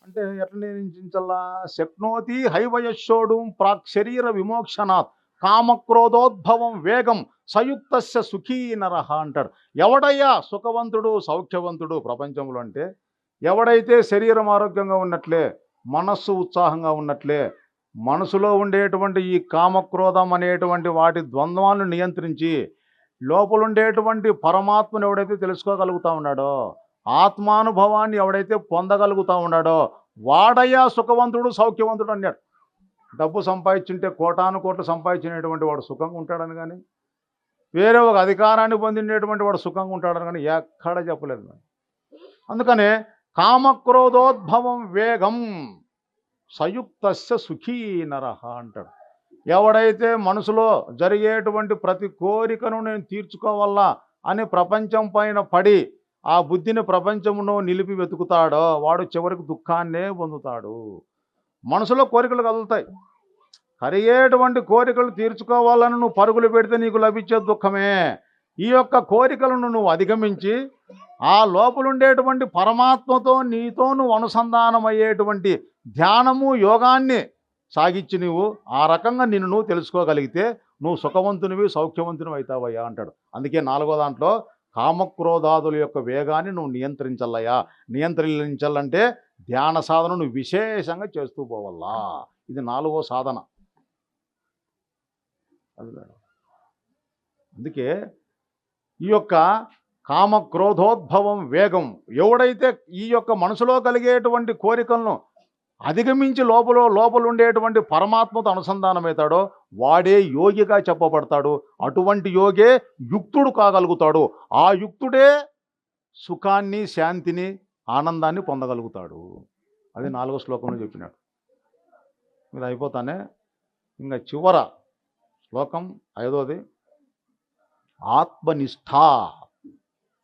అంటే ఎట్లా నియంత్రించాలా? శక్నోతి హైవయశోడుం ప్రాక్ శరీర విమోక్షణాత్ కామక్రోధోద్భవం వేగం సయుక్తస్య సుఖీ నరహ అంటాడు. ఎవడయ్యా సుఖవంతుడు సౌఖ్యవంతుడు ప్రపంచంలో అంటే ఎవడైతే శరీరం ఆరోగ్యంగా ఉన్నట్లే, మనస్సు ఉత్సాహంగా ఉన్నట్లే, మనసులో ఉండేటువంటి ఈ కామక్రోధం అనేటువంటి వాటి ద్వంద్వాలను నియంత్రించి లోపలుండేటువంటి పరమాత్మను ఎవడైతే తెలుసుకోగలుగుతా ఉన్నాడో, ఆత్మానుభవాన్ని ఎవడైతే పొందగలుగుతా ఉన్నాడో వాడయ్యా సుఖవంతుడు సౌఖ్యవంతుడు అన్నాడు. డబ్బు సంపాదించుంటే కోటాను కోట్లు సంపాదించినటువంటి వాడు సుఖంగా ఉంటాడని కానీ, వేరే ఒక అధికారాన్ని పొందినటువంటి వాడు సుఖంగా ఉంటాడని కానీ ఎక్కడ చెప్పలేదు. అందుకనే కామక్రోధోద్భవం వేగం సయుక్తస్య సుఖీ నరహ అంటాడు. ఎవడైతే మనసులో జరిగేటువంటి ప్రతి కోరికను నేను తీర్చుకోవాలా అని ప్రపంచం పైన పడి ఆ బుద్ధిని ప్రపంచమును నిలిపి వెతుకుతాడో వాడు చివరికి దుఃఖాన్నే పొందుతాడు. మనసులో కోరికలు కదులుతాయి. కరిగేటువంటి కోరికలు తీర్చుకోవాలని నువ్వు పరుగులు పెడితే నీకు లభించే దుఃఖమే. ఈ యొక్క కోరికలను నువ్వు అధిగమించి ఆ లోపలుండేటువంటి పరమాత్మతో నీతో నువ్వు అనుసంధానమయ్యేటువంటి ధ్యానము యోగాన్ని సాగించి నువ్వు ఆ రకంగా నిన్ను నువ్వు తెలుసుకోగలిగితే నువ్వు సుఖవంతునివి సౌఖ్యవంతునివి అవుతావయ్యా అంటాడు. అందుకే 4వ దాంట్లో కామక్రోధాదుల యొక్క వేగాన్ని నువ్వు నియంత్రించాలయ్యా. నియంత్రించాలంటే ధ్యాన సాధన నువ్వు విశేషంగా చేస్తూ పోవాలా. ఇది 4వ సాధన. అది మేడం. అందుకే ఈ యొక్క కామక్రోధోద్భవం వేగం ఎవడైతే ఈ యొక్క మనసులో కలిగేటువంటి కోరికలను అధిగమించి లోపల ఉండేటువంటి పరమాత్మతో అనుసంధానమవుతాడో వాడే యోగిగా చెప్పబడతాడు. అటువంటి యోగే యుక్తుడు కాగలుగుతాడు. ఆ యుక్తుడే సుఖాన్ని శాంతిని ఆనందాన్ని పొందగలుగుతాడు. అది 4వ శ్లోకంలో చెప్పినాడు. ఇది అయిపోతానే ఇంకా చివర శ్లోకం 5వది ఆత్మనిష్ట.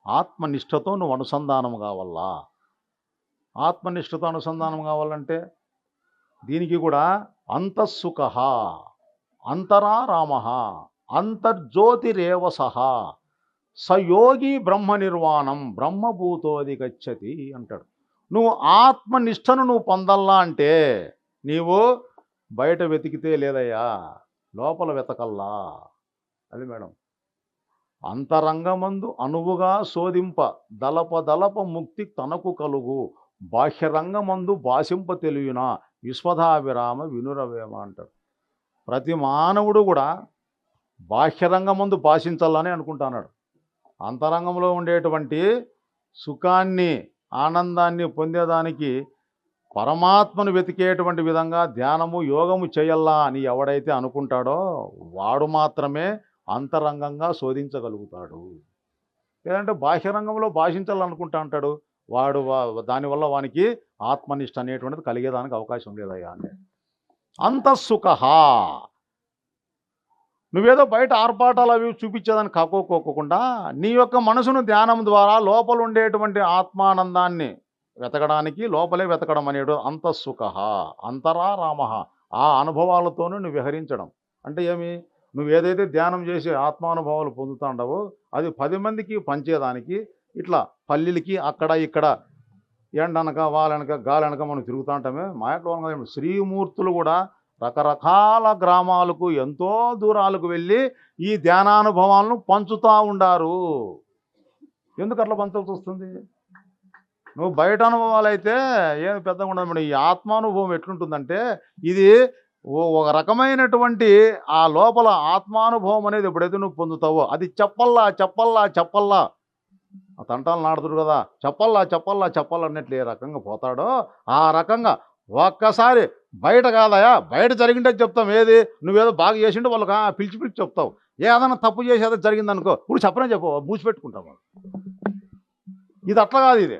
ఆత్మనిష్టతో నువ్వు అనుసంధానం కావాలా. ఆత్మనిష్టతో అనుసంధానం కావాలంటే దీనికి కూడా అంతఃసుఖ అంతరారామ అంతర్జ్యోతిరేవ సహ సయోగి బ్రహ్మ నిర్వాణం బ్రహ్మభూతోది గచ్చతి అంటాడు. నువ్వు ఆత్మనిష్టను నువ్వు పొందల్లా అంటే నీవు బయట వెతికితే లేదయ్యా, లోపల వెతకల్లా. అది మేడం. అంతరంగమందు అనువుగా శోధింప దలప ముక్తి తనకు కలుగు బాహ్యరంగమందు భాషింప తెలియనా విశ్వధావిరామ వినురవేమ అంటాడు. ప్రతి మానవుడు కూడా బాహ్యరంగమందు భాషించాలని అనుకుంటున్నాడు. అంతరంగంలో ఉండేటువంటి సుఖాన్ని ఆనందాన్ని పొందేదానికి పరమాత్మను వెతికేటువంటి విధంగా ధ్యానము యోగము చేయల్లా అని ఎవడైతే అనుకుంటాడో వాడు మాత్రమే అంతరంగంగా శోధించగలుగుతాడు. లేదంటే బాహ్యరంగంలో భాషించాలనుకుంటా అంటాడు వాడు, దానివల్ల వానికి ఆత్మనిష్ట అనేటువంటిది కలిగేదానికి అవకాశం లేదయ్యా అంటే. అంతఃసుఖ నువ్వేదో బయట ఆర్పాటాలు అవి చూపించేదాన్ని కాకోకోకుండా నీ యొక్క మనసును ధ్యానం ద్వారా లోపల ఉండేటువంటి ఆత్మానందాన్ని వెతకడానికి లోపలే వెతకడం అనేడు అంతఃసుఖ అంతరారామ. ఆ అనుభవాలతోనూ నువ్వు విహరించడం అంటే ఏమి? నువ్వు ఏదైతే ధ్యానం చేసి ఆత్మానుభవాలు పొందుతాండవో అది 10 మందికి పంచేదానికి ఇట్లా పల్లెలకి అక్కడ ఇక్కడ ఎండనక వాళ్ళనక గాలనక మనం తిరుగుతూ ఉంటామే. మా యొక్క శ్రీమూర్తులు కూడా రకరకాల గ్రామాలకు ఎంతో దూరాలకు వెళ్ళి ఈ ధ్యానానుభవాలను పంచుతూ ఉండారు. ఎందుకు అట్లా పంచాల్సి వస్తుంది? నువ్వు బయట అనుభవాలు అయితే ఏమి పెద్దగా ఉండదు. ఈ ఆత్మానుభవం ఎట్లుంటుందంటే ఇది ఒక రకమైనటువంటి ఆ లోపల ఆత్మానుభవం అనేది ఎప్పుడైతే నువ్వు పొందుతావో అది చెప్పల్లా ఆ తంటాలు నాడుతుడు కదా, చెప్పల్లా అన్నట్లు ఏ రకంగా పోతాడో ఆ రకంగా ఒక్కసారి బయట కాదయా, బయట జరిగింటే చెప్తాం. ఏది నువ్వేదో బాగా చేసింటే వాళ్ళకి పిలిచి చెప్తావు. ఏదైనా తప్పు చేసేదో జరిగిందనుకో ఇప్పుడు చెప్పు మూసిపెట్టుకుంటావు. ఇది అట్లా కాదు. ఇది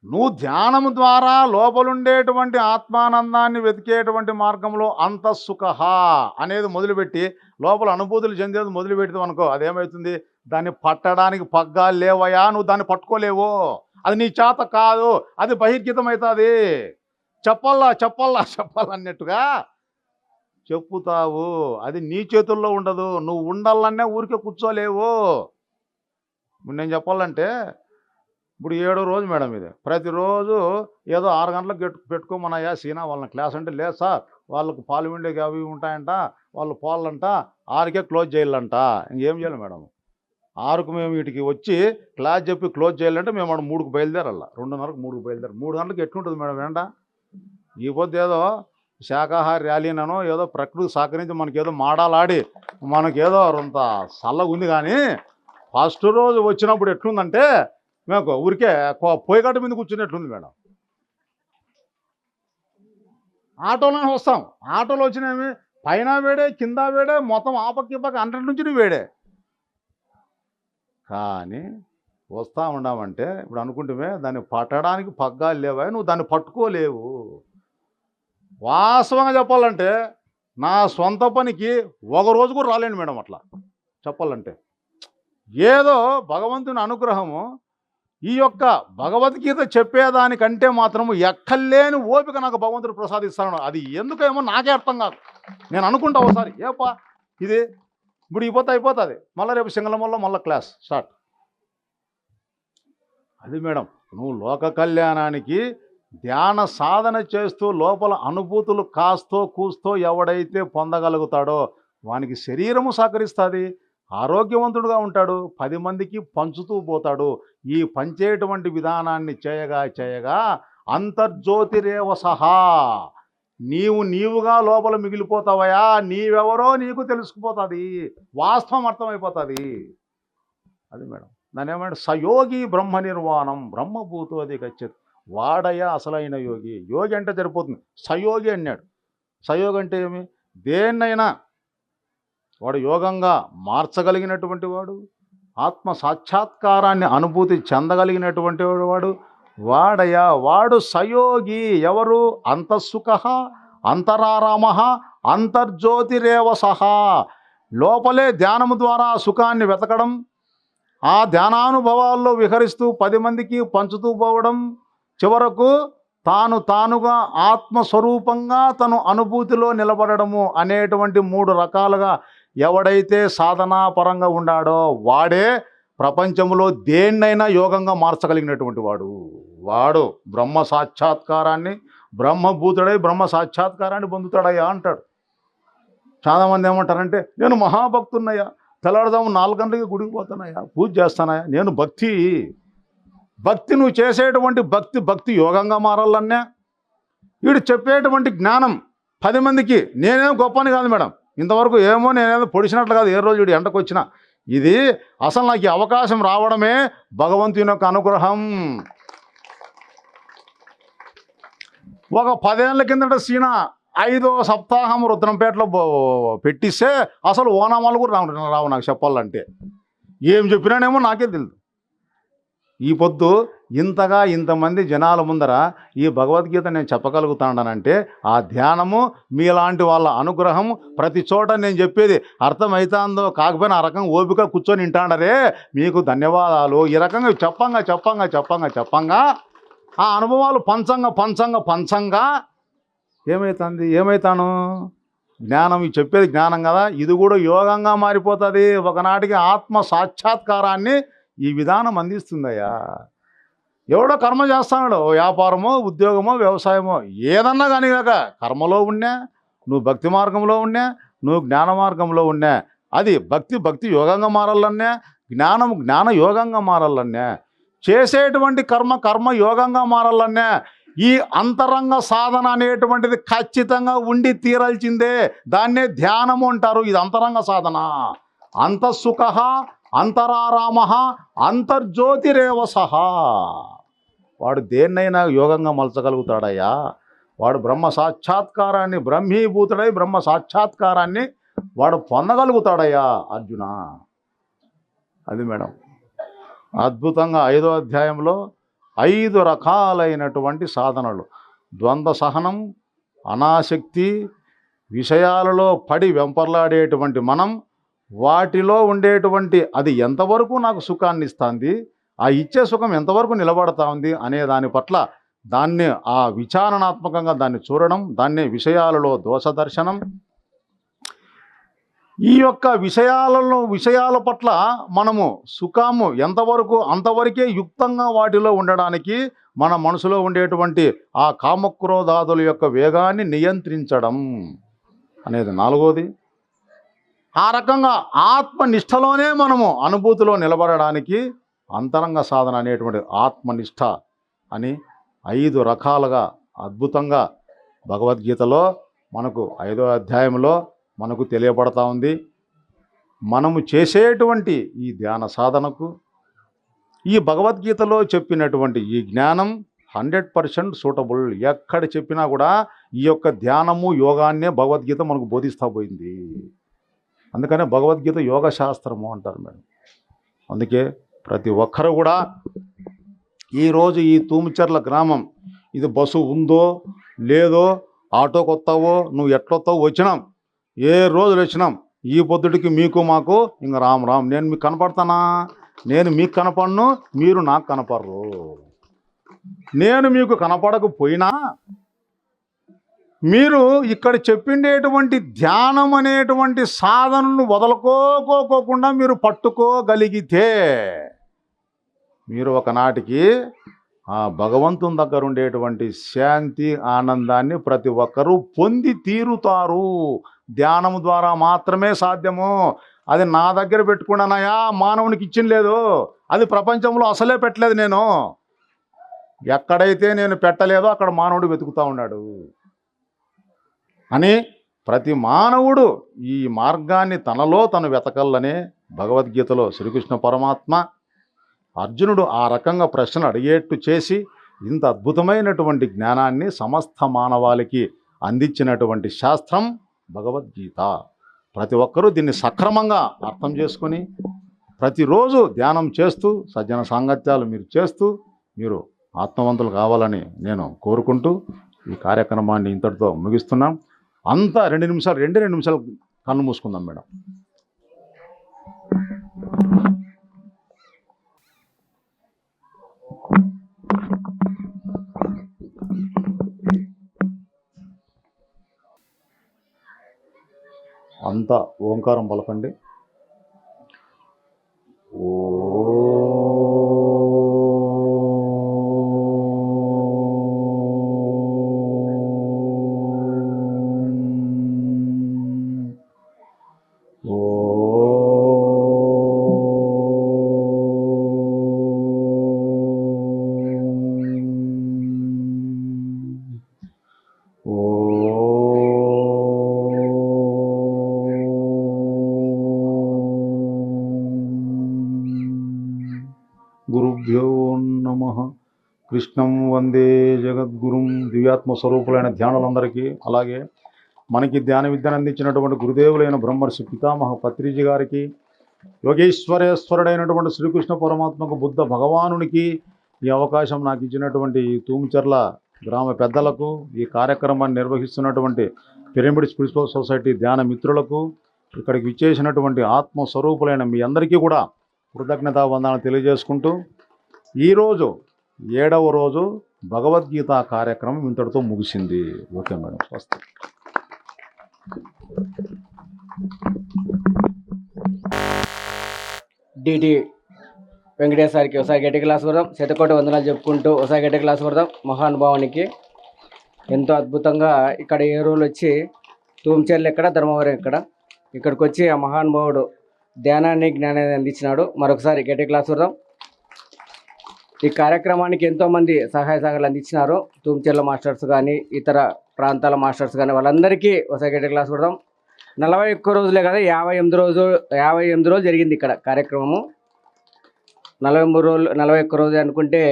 నువ్వు ధ్యానం ద్వారా లోపలుండేటువంటి ఆత్మానందాన్ని వెతికేటువంటి మార్గంలో అంతఃసుఖ అనేది మొదలుపెట్టి లోపల అనుభూతులు చెందేది మొదలుపెడతావు అనుకో, అదేమవుతుంది? దాన్ని పట్టడానికి పగ్గాలు లేవయా, నువ్వు దాన్ని పట్టుకోలేవు. అది నీ చేత కాదు, అది బహిర్గతమవుతుంది. చెప్పాలన్నట్టుగా చెప్పుతావు. అది నీ చేతుల్లో ఉండదు. నువ్వు ఉండాలనే ఊరికే కూర్చోలేవు. నేను చెప్పాలంటే ఇప్పుడు 7వ రోజు మేడం ఇది. ప్రతిరోజు ఏదో 6 గంటలకు పెట్టుకోమన్నాయా సీనా వాళ్ళని క్లాస్ అంటే, లేదు సార్ వాళ్ళకు పాలు విండేకి అవి ఉంటాయంట, వాళ్ళు పోవాలంట, 6కే క్లోజ్ చేయాలంట. ఇంకేం చేయాలి మేడం? 6కు మేము వీటికి వచ్చి క్లాస్ చెప్పి క్లోజ్ చేయాలంటే మేము ఆడ 3కు బయలుదేరాల, 2:30కు 3కు బయలుదేరాలి. 3 గంటలకు ఎట్లుంటుంది మేడం ఎండ? ఈ పొద్దు ఏదో శాకాహార ర్యాలీనో ఏదో ప్రకృతి సహకరించి మనకేదో మాడాలాడి మనకేదో అంత చల్లగా ఉంది. కానీ ఫస్ట్ రోజు వచ్చినప్పుడు ఎట్లుందంటే మేము ఊరికే పొయ్యిగట్ట మీద కూర్చున్నట్లుంది మేడం. ఆటోలోనే వస్తాం, ఆటోలో వచ్చినవి పైన వేడే కింద వేడే మొత్తం ఆపక్కి పక్క అంతటి నుంచి వేడే. కానీ వస్తూ ఉన్నామంటే ఇప్పుడు అనుకుంటే దాన్ని పట్టడానికి పగ్గాలు లేవా, నువ్వు దాన్ని పట్టుకోలేవు. వాస్తవంగా చెప్పాలంటే నా సొంత పనికి ఒక రోజు కూడా రాలేండి మేడం. అట్లా చెప్పాలంటే ఏదో భగవంతుని అనుగ్రహము. ఈ యొక్క భగవద్గీత చెప్పేదానికంటే మాత్రము ఎక్కలేని ఓపిక నాకు భగవంతుడు ప్రసాదిస్తాను. అది ఎందుకేమో నాకే అర్థం కాదు. నేను అనుకుంటా ఒకసారి ఏపా ఇది ఇప్పుడు అయిపోతుంది, మళ్ళీ రేపు సింగళంలో మళ్ళీ క్లాస్ స్టార్ట్. అది మేడం, నువ్వు లోక కళ్యాణానికి ధ్యాన సాధన చేస్తూ లోపల అనుభూతులు కాస్తో కూస్తో ఎవడైతే పొందగలుగుతాడో వానికి శరీరము సహకరిస్తుంది, ఆరోగ్యవంతుడుగా ఉంటాడు, 10 మందికి పంచుతూ పోతాడు. ఈ పంచేటువంటి విధానాన్ని చేయగా చేయగా అంతర్జ్యోతిరేవ సహా నీవుగా లోపల మిగిలిపోతావయా. నీవెవరో నీకు తెలుసుకుపోతుంది, వాస్తవం అర్థమైపోతుంది. అది మేడం, దాని ఏమంటే సయోగి బ్రహ్మ నిర్వాణం బ్రహ్మభూతో అది గచ్చతి. వాడయ్యా అసలైన యోగి. యోగి అంటే సరిపోతుంది, సయోగి అన్నాడు. సయోగి అంటే ఏమి? దేన్నైనా వాడు యోగంగా మార్చగలిగినటువంటి వాడు, ఆత్మ సాక్షాత్కారాన్ని అనుభూతి చెందగలిగినటువంటి వాడు వాడయ్యా, వాడు సయోగి. ఎవరు? అంతఃసుఖ అంతరారామ అంతర్జ్యోతిరేవ సహా. లోపలే ధ్యానము ద్వారా సుఖాన్ని వెతకడం, ఆ ధ్యానానుభవాల్లో విహరిస్తూ 10 మందికి పంచుతూ పోవడం, చివరకు తానుగా ఆత్మస్వరూపంగా తను అనుభూతిలో నిలబడము అనేటువంటి 3 రకాలుగా ఎవడైతే సాధనాపరంగా ఉండాడో వాడే ప్రపంచంలో దేన్నైనా యోగంగా మార్చగలిగినటువంటి వాడు బ్రహ్మ సాక్షాత్కారాన్ని, బ్రహ్మభూతుడై బ్రహ్మ సాక్షాత్కారాన్ని పొందుతాడయ్యా అంటాడు. చాలామంది ఏమంటారంటే, నేను మహాభక్తున్నయ్యా, తెల్లారుదాము 4 గంటలకి గుడికి పోతానయ్యా, పూజ చేస్తానయ్యా. నేను భక్తి నువ్వు చేసేటువంటి భక్తి యోగంగా మారాలన్నా, వీడు చెప్పేటువంటి జ్ఞానం 10 మందికి నేనేం గొప్పని కాదు మేడం. ఇంతవరకు ఏమో నేనేదో పొడిచినట్లు కాదు, ఏ రోజు వీడు ఎండకు వచ్చినా. ఇది అసలు నాకు ఈ అవకాశం రావడమే భగవంతుని యొక్క అనుగ్రహం. ఒక 10 ఏళ్ళ కిందట సీనా 5వ సప్తాహం రుద్రంపేటలో పెట్టిస్తే అసలు ఓనామాలు కూడా రావు నాకు చెప్పాలంటే. ఏం చెప్పినానేమో నాకే తెలియదు. ఈ పొద్దు ఇంతమంది జనాల ముందర ఈ భగవద్గీత నేను చెప్పగలుగుతానంటే ఆ ధ్యానము, మీలాంటి వాళ్ళ అనుగ్రహం. ప్రతి చోట నేను చెప్పేది అర్థమవుతుందో కాకపోయినా ఆ రకంగా ఓపిక కూర్చొని వింటాడరే, మీకు ధన్యవాదాలు. ఈ రకంగా చెప్పంగా ఆ అనుభవాలు పంచంగా ఏమవుతాను? జ్ఞానం, ఇది చెప్పేది జ్ఞానం కదా, ఇది కూడా యోగంగా మారిపోతుంది. ఒకనాటికి ఆత్మ సాక్షాత్కారాన్ని ఈ విధానం అందిస్తుందయ్యా. ఎవడో కర్మ చేస్తాడు, వ్యాపారమో ఉద్యోగమో వ్యవసాయమో ఏదన్నా కానీ కాక కర్మలో ఉన్నా, నువ్వు భక్తి మార్గంలో ఉన్నా, నువ్వు జ్ఞాన మార్గంలో ఉన్నా, అది భక్తి యోగంగా మారాలన్నా, జ్ఞాన యోగంగా మారాలన్నా, చేసేటువంటి కర్మ యోగంగా మారాలన్నా ఈ అంతరంగ సాధన అనేటువంటిది ఖచ్చితంగా ఉండి తీరాల్సిందే. దాన్నే ధ్యానము అంటారు. ఇది అంతరంగ సాధన. అంతఃసుఖ అంతరారామ అంతర్జ్యోతిరేవ సహా. వాడు దేన్నైనా యోగంగా మలచగలుగుతాడయ్యా. వాడు బ్రహ్మ సాక్షాత్కారాన్ని, బ్రహ్మీభూతుడై బ్రహ్మ సాక్షాత్కారాన్ని వాడు పొందగలుగుతాడయ్యా అర్జున. అది మేడం, అద్భుతంగా 5వ అధ్యాయంలో 5 రకాలైనటువంటి సాధనలు. ద్వంద్వ సహనం, అనాసక్తి, విషయాలలో పడి వెంపర్లాడేటువంటి మనం, వాటిలో ఉండేటువంటి అది ఎంతవరకు నాకు సుఖాన్ని ఇస్తుంది, ఆ ఇచ్చే సుఖం ఎంతవరకు నిలబడతా ఉంది అనే దాని పట్ల దాన్ని ఆ విచారణాత్మకంగా దాన్ని చూడడం, దాన్నే విషయాలలో దోష దర్శనం. ఈ యొక్క విషయాల పట్ల మనము సుఖము ఎంతవరకు అంతవరకే యుక్తంగా వాటిలో ఉండడానికి మన మనసులో ఉండేటువంటి ఆ కామక్రోధాదుల యొక్క వేగాన్ని నియంత్రించడం అనేది నాలుగోది. ఆ రకంగా ఆత్మనిష్టలోనే మనము అనుభూతిలో నిలబడడానికి అంతరంగ సాధన అనేటువంటి ఆత్మనిష్ట అని 5 రకాలుగా అద్భుతంగా భగవద్గీతలో మనకు 5వ అధ్యాయంలో మనకు తెలియబడతా ఉంది. మనము చేసేటువంటి ఈ ధ్యాన సాధనకు ఈ భగవద్గీతలో చెప్పినటువంటి ఈ జ్ఞానం 100% సూటబుల్. ఎక్కడ చెప్పినా కూడా ఈ యొక్క ధ్యానము యోగాన్నే భగవద్గీత మనకు బోధిస్తూ పోయింది. అందుకనే భగవద్గీత యోగ శాస్త్రము అంటారు మేడం. అందుకే ప్రతి ఒక్కరు కూడా ఈరోజు ఈ తూముచెర్ల గ్రామం ఇది బస్సు ఉందో లేదో ఆటోకి వస్తావో నువ్వు ఎట్లొస్తావో వచ్చినాం, ఏ రోజులు వచ్చినాం, ఈ పొద్దుటికి మీకు మాకు ఇంక రామ్ రామ్. నేను మీకు కనపడతానా? నేను మీకు కనపడను, మీరు నాకు కనపడరు. నేను మీకు కనపడకపోయినా మీరు ఇక్కడ చెప్పిండేటువంటి ధ్యానం అనేటువంటి సాధనను వదలుకోకోకుండా మీరు పట్టుకోగలిగితే మీరు ఒకనాటికి ఆ భగవంతుని దగ్గర ఉండేటువంటి శాంతి ఆనందాన్ని ప్రతి ఒక్కరూ పొంది తీరుతారు. ధ్యానం ద్వారా మాత్రమే సాధ్యము. అది నా దగ్గర పెట్టుకున్నానయా, మానవునికి ఇచ్చిన లేదు, అది ప్రపంచంలో అసలే పెట్టలేదు. నేను ఎక్కడైతే నేను పెట్టలేదో అక్కడ మానవుడు వెతుకుతూ ఉన్నాడు అని ప్రతి మానవుడు ఈ మార్గాన్ని తనలో తను వెతకల్లనే భగవద్గీతలో శ్రీకృష్ణ పరమాత్మ అర్జునుడు ఆ రకంగా ప్రశ్నలు అడిగేట్టు చేసి ఇంత అద్భుతమైనటువంటి జ్ఞానాన్ని సమస్త మానవాళికి అందించినటువంటి శాస్త్రం భగవద్గీత. ప్రతి ఒక్కరూ దీన్ని సక్రమంగా అర్థం చేసుకొని ప్రతిరోజు ధ్యానం చేస్తూ సజ్జన సాంగత్యాలు మీరు చేస్తూ మీరు ఆత్మవంతులు కావాలని నేను కోరుకుంటూ ఈ కార్యక్రమాన్ని ఇంతటితో ముగిస్తున్నాం. అంతా 2 నిమిషాలు కన్ను మూసుకుందాం మేడం. అంతా ఓంకారం పలకండి. గురుభ్యో నమః. కృష్ణం వందే జగద్గురుం. దివ్యాత్మ స్వరూపులైన ధ్యానులందరికీ, అలాగే మనకి ధ్యాన విద్యను అందించినటువంటి గురుదేవులైన బ్రహ్మర్షి పితామహ పత్రిజీ గారికి, యోగేశ్వరేశ్వరుడైనటువంటి శ్రీకృష్ణ పరమాత్మకు, బుద్ధ భగవానునికి ఈ అవకాశం నాకు ఇచ్చినటువంటి ఈ తూముచెర్ల గ్రామ పెద్దలకు, ఈ కార్యక్రమాన్ని నిర్వహిస్తున్నటువంటి పిరమిడ్ స్పిరిచువల్ సొసైటీ ధ్యాన మిత్రులకు, ఇక్కడికి విచ్చేసినటువంటి ఆత్మస్వరూపులైన మీ అందరికీ కూడా కృతజ్ఞతా వందనాలు తెలియజేసుకుంటూ ఈరోజు 7వ రోజు భగవద్గీత కార్యక్రమం ఇంతటితో ముగిసింది. ఓకే మేడం, స్వస్తి. డిటి వెంకటేశ్వరికి ఒకసారి గట్టి క్లాస్ కొడదాం. శతకోటి వందనాలు చెప్పుకుంటూ ఒకసారి గట్టి క్లాస్ కొడదాం. మహానుభావునికి ఎంతో అద్భుతంగా ఇక్కడ ఏ రోజులు వచ్చి తూముచెర్ల ఎక్కడ, ధర్మవరం ఎక్కడ, ఇక్కడికి వచ్చి ఆ మహానుభావుడు ధ్యానాన్ని జ్ఞానాన్ని అందించినాడు. మరొకసారి గట్టి క్లాస్ కొడదాం. ఈ కార్యక్రమానికి ఎంతోమంది సహాయ సహకారాలు అందించినారు. తూముచెర్ల మాస్టర్స్ కానీ, ఇతర ప్రాంతాల మాస్టర్స్ కానీ, వాళ్ళందరికీ ఒకసారి గట్టి క్లాస్ కొడదాం. 41 రోజులే కదా, 58 రోజులు జరిగింది ఇక్కడ కార్యక్రమము. 41 రోజులు అనుకుంటే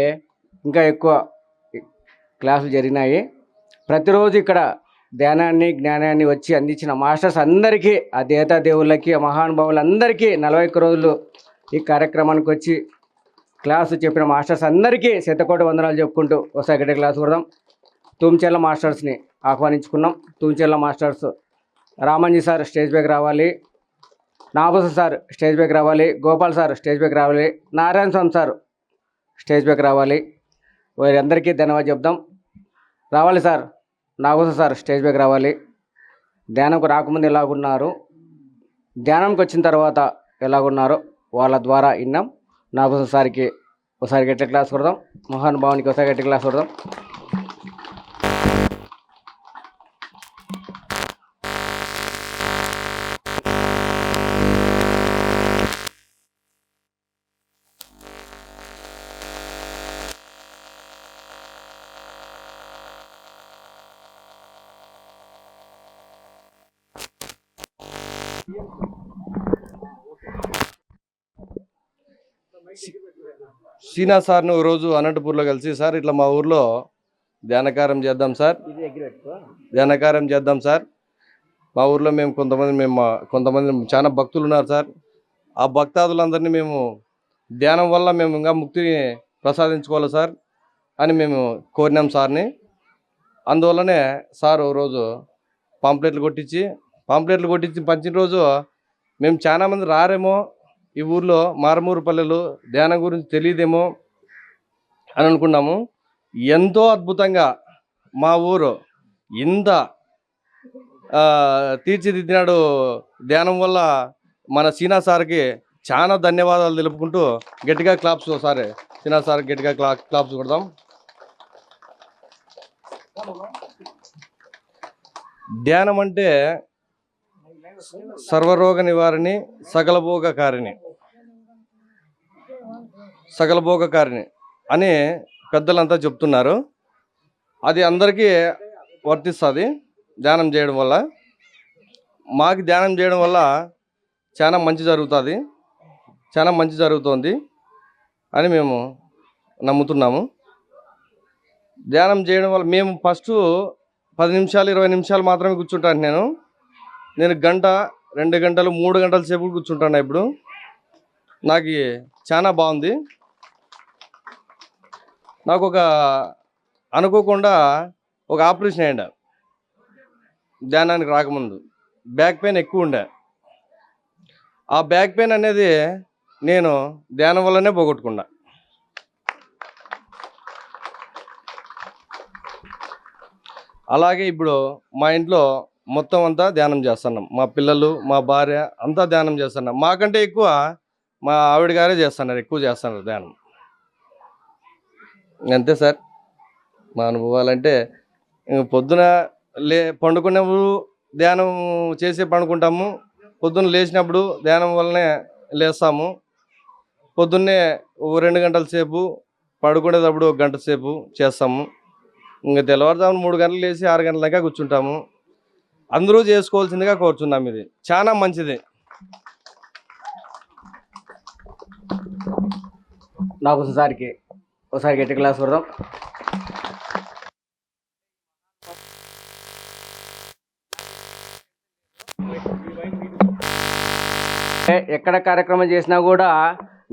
ఇంకా ఎక్కువ క్లాసులు జరిగినాయి. ప్రతిరోజు ఇక్కడ ధ్యానాన్ని జ్ఞానాన్ని వచ్చి అందించిన మాస్టర్స్ అందరికీ, ఆ దేవతా దేవుళ్ళకి, ఆ మహానుభావులందరికీ 41 రోజులు ఈ కార్యక్రమానికి వచ్చి క్లాసు చెప్పిన మాస్టర్స్ అందరికీ శతకోటి వందనాలు చెప్పుకుంటూ ఒకసారి గట్టి క్లాస్ కొడదాం. తూముచెర్ల మాస్టర్స్ని ఆహ్వానించుకున్నాం. తూముచెర్ల మాస్టర్స్ రామంజీ సార్ స్టేజ్ పైకి రావాలి, నాగభూషణ్ సార్ స్టేజ్ పైకి రావాలి, గోపాల్ సార్ స్టేజ్ పైకి రావాలి, నారాయణ స్వామి సార్ స్టేజ్ పైకి రావాలి. వారందరికీ ధన్యవాదాలు చెప్దాం. రావాలి సార్, నాగభూషణ్ సార్ స్టేజ్ పైకి రావాలి. ధ్యానంకు రాకముందు ఎలాగున్నారు, ధ్యానంకి వచ్చిన తర్వాత ఎలాగున్నారో వాళ్ళ ద్వారా విన్నాం. నాకు సారికి ఒకసారి గట్టి క్లాస్ కొడదాం, మహానుభావునికి ఒకసారి గట్టి క్లాస్ కొడదాం. సీనా సార్ను రోజు అనంతపూర్లో కలిసి, సార్ ఇట్లా మా ఊర్లో ధ్యానకారం చేద్దాం సార్, ధ్యానకారం చేద్దాం సార్. మా ఊర్లో మేము కొంతమంది చాలా భక్తులు ఉన్నారు సార్. ఆ భక్తాదులందరినీ మేము ధ్యానం వల్ల మేము ఇంకా ముక్తిని ప్రసాదించుకోవాలి సార్ అని మేము కోరినాం సార్ని. అందువల్లనే సార్ ఓ రోజు పాంప్లెట్లు కొట్టించి పంచిన రోజు మేము చాలామంది రారేమో, ఈ ఊర్లో మారుమూరు పల్లెలు ధ్యానం గురించి తెలియదేమో అని అనుకున్నాము. ఎంతో అద్భుతంగా మా ఊరు ఇంత తీర్చిదిద్దినాడు. ధ్యానం వల్ల మన సీనా సార్కి చాలా ధన్యవాదాలు తెలుపుకుంటూ గట్టిగా క్లాప్స్ ఒకసారి సీనా సార్ గట్టిగా క్లాప్స్ కొడదాం. ధ్యానం అంటే సర్వరోగ నివారణి, సకలభోగకారిణి అని పెద్దలంతా చెప్తున్నారు. అది అందరికీ వర్తిస్తుంది ధ్యానం చేయడం వల్ల. మాకు ధ్యానం చేయడం వల్ల చాలా మంచి జరుగుతుంది అని మేము నమ్ముతున్నాము. ధ్యానం చేయడం వల్ల మేము ఫస్ట్ 10 నిమిషాలు 20 నిమిషాలు మాత్రమే కూర్చుంటాను. నేను గంట 2 గంటలు 3 గంటల సేపు కూర్చుంటాను. ఇప్పుడు నాకు చాలా బాగుంది. నాకు అనుకోకుండా ఒక ఆపరేషన్ అయ్యిండ ధ్యానానికి రాకముందు. బ్యాక్ పెయిన్ ఎక్కువ ఉండే. ఆ బ్యాక్ పెయిన్ అనేది నేను ధ్యానం వల్లనే పోగొట్టుకున్నా. అలాగే ఇప్పుడు మా ఇంట్లో మొత్తం అంతా ధ్యానం చేస్తున్నాం. మా పిల్లలు, మా భార్య అంతా ధ్యానం చేస్తున్నాం. మాకంటే ఎక్కువ మా ఆవిడ గారే ఎక్కువ చేస్తున్నారు ధ్యానం. అంతే సార్ మా అనుభవాలంటే. పొద్దున పండుకున్నప్పుడు ధ్యానం చేసే పండుకుంటాము. పొద్దున్న లేచినప్పుడు ధ్యానం వల్లనే లేస్తాము. పొద్దున్నే 2 గంటల సేపు, పడుకునేటప్పుడు 1 గంట సేపు చేస్తాము. ఇంకా తెల్లవారుజామున 3 గంటలు లేచి 6 గంటల దాకా కూర్చుంటాము. అందరూ చేసుకోవాల్సిందిగా కోరుచున్నాం. ఇది చాలా మంచిది. నాకు సారికి ఒకసారి గట్టి క్లాస్ కొడదాం. ఎక్కడ కార్యక్రమం చేసినా కూడా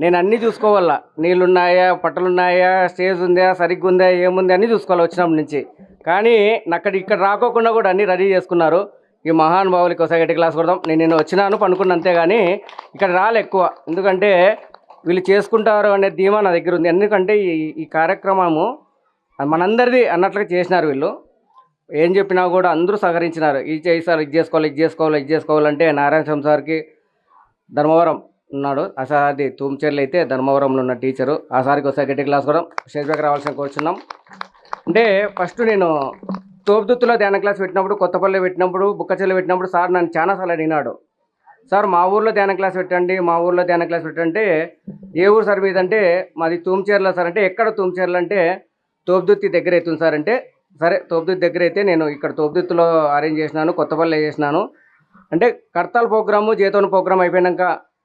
నేను అన్నీ చూసుకోవాలా. నీళ్ళున్నాయా, పట్టలున్నాయా, స్టేజ్ ఉందా, సరిగ్గా ఉందా, ఏముంది అన్నీ చూసుకోవాలి వచ్చినప్పటి నుంచి. కానీ ఇక్కడ రాకోకుండా కూడా అన్నీ రెడీ చేసుకున్నారు. ఈ మహానుభావులకి ఒకసారి గట్టి క్లాస్ కొడదాం. నేను వచ్చినాను పనుకున్న అంతేగాని ఇక్కడ రాలే ఎక్కువ. ఎందుకంటే వీళ్ళు చేసుకుంటారు అనే ధీమా నా దగ్గర ఉంది. ఎందుకంటే ఈ కార్యక్రమము మనందరిది అన్నట్లుగా చేసినారు వీళ్ళు. ఏం చెప్పినా కూడా అందరూ సహకరించినారు. ఇది చేస్తారు, ఇది చేసుకోవాలంటే నారాయణ స్వామి సార్కి ధర్మవరం ఉన్నాడు, ఆ సార్ది తూమ్చేర్లు అయితే ధర్మవరంలో ఉన్న టీచరు. ఆ సార్కి ఒకసారి గట్టి క్లాస్ కూడా స్టేజ్ బ్యాక్ రావాల్సిన కోరుచున్నాం. అంటే ఫస్ట్ నేను తోపుదుత్తులో ధ్యాన క్లాస్ పెట్టినప్పుడు, కొత్తపల్లి పెట్టినప్పుడు, బుక్కచెల్లి పెట్టినప్పుడు సార్ నన్ను చాలాసార్లు అడిగినాడు, సార్ మా ఊర్లో ధ్యాన క్లాస్ పెట్టండి. ఏ ఊరు సార్ మీదంటే మాది తూమ్చేర్ల సార్. అంటే ఎక్కడ తూమ్చేర్లు అంటే తోపుదుత్తి దగ్గర అవుతుంది సార్. అంటే సరే తోపుదుత్తి దగ్గర అయితే నేను ఇక్కడ తోపుదుత్తులో అరేంజ్ చేసినాను, కొత్తపల్లి చేసినాను. అంటే కర్తాల్ ప్రోగ్రాము, జేతోన్ ప్రోగ్రామ్ అయిపోయినాక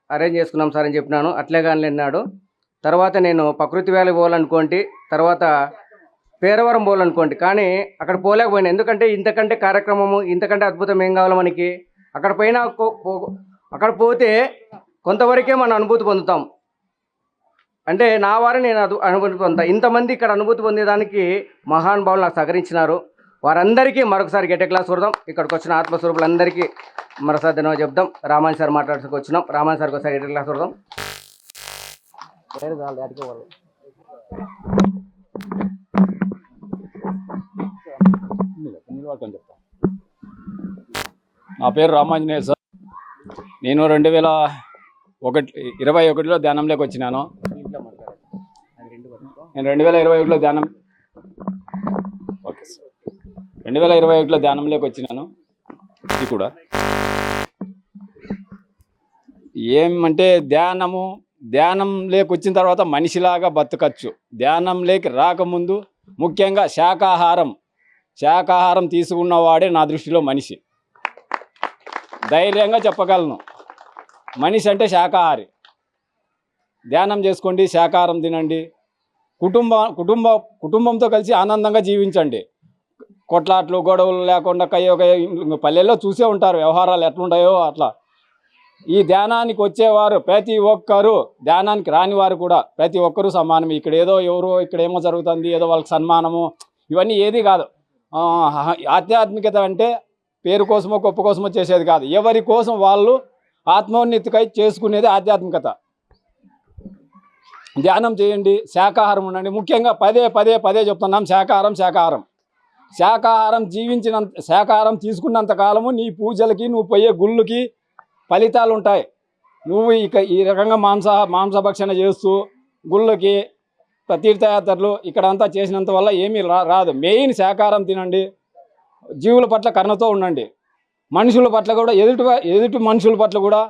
అరేంజ్ చేసుకున్నాం సార్ అని చెప్పినాను. అట్లే కానీ అన్నాడు. తర్వాత నేను ప్రకృతి వ్యాలీ పోవాలనుకోండి, తర్వాత పేరవరం పోవాలనుకోండి, కానీ అక్కడ పోలేకపోయినా. ఎందుకంటే ఇంతకంటే కార్యక్రమము, ఇంతకంటే అద్భుతం ఏం కావాలి మనకి. అక్కడ పోతే కొంతవరకే మనం అనుభూతి పొందుతాం. అంటే నా వారే నేను అనుభూతి పొందుతా. ఇంతమంది ఇక్కడ అనుభూతి పొందేదానికి మహానుభావులు నాకు సహకరించినారు. వారందరికీ మరొకసారి గట్టి క్లాస్ కొడదాం. ఇక్కడికి వచ్చిన ఆత్మస్వరూపులందరికీ మరోసారి ధన్యవాదాలు చెప్దాం. రామాయణ సార్ మాట్లాడుతూ వచ్చినాం. రామాయణ సార్కి ఒకసారి గట్టి క్లాస్ కొడదాం. నా పేరు రామాంజనేయ సార్. నేను 2021లో ధ్యానంలోకి వచ్చినాను. నేను 2021లో ధ్యానం ఓకే సార్ 2021లో ధ్యానంలోకి వచ్చినాను. ఇది కూడా ఏమంటే ధ్యానం లేక వచ్చిన తర్వాత మనిషిలాగా బతకచ్చు. ధ్యానం లేక రాకముందు ముఖ్యంగా శాకాహారం తీసుకున్నవాడే నా దృష్టిలో మనిషి. ధైర్యంగా చెప్పగలను, మనిషి అంటే శాకాహారి. ధ్యానం చేసుకోండి, శాకాహారం తినండి, కుటుంబంతో కలిసి ఆనందంగా జీవించండి. కొట్లాట్లు గొడవలు లేకుండా పల్లెల్లో చూసే ఉంటారు వ్యవహారాలు ఎట్లుంటాయో అట్లా. ఈ ధ్యానానికి వచ్చేవారు ప్రతి ఒక్కరు, ధ్యానానికి రాని వారు కూడా ప్రతి ఒక్కరూ సమానం. ఇక్కడ ఏమో జరుగుతుంది, ఏదో వాళ్ళకి సన్మానము ఇవన్నీ ఏది కాదు. ఆధ్యాత్మికత అంటే పేరు కోసమో గొప్ప కోసమో చేసేది కాదు. ఎవరి కోసం వాళ్ళు ఆత్మోన్నతికై చేసుకునేది ఆధ్యాత్మికత. ధ్యానం చేయండి, శాకాహారం ఉండండి. ముఖ్యంగా పదే చెప్తున్నాం, శాకాహారం తీసుకున్నంత కాలము నీ పూజలకి, నువ్వు పోయే గుళ్ళకి ఫలితాలు ఉంటాయి. నువ్వు ఈ రకంగా మాంసభక్షణ చేస్తూ గుళ్ళకి తీర్థయాత్రలు ఇక్కడంతా చేసినంత వల్ల ఏమీ రాదు. మెయిన్ శాకాహారం తినండి, జీవుల పట్ల కరుణతో ఉండండి. మనుషుల పట్ల కూడా ఎదుటి మనుషుల పట్ల కూడా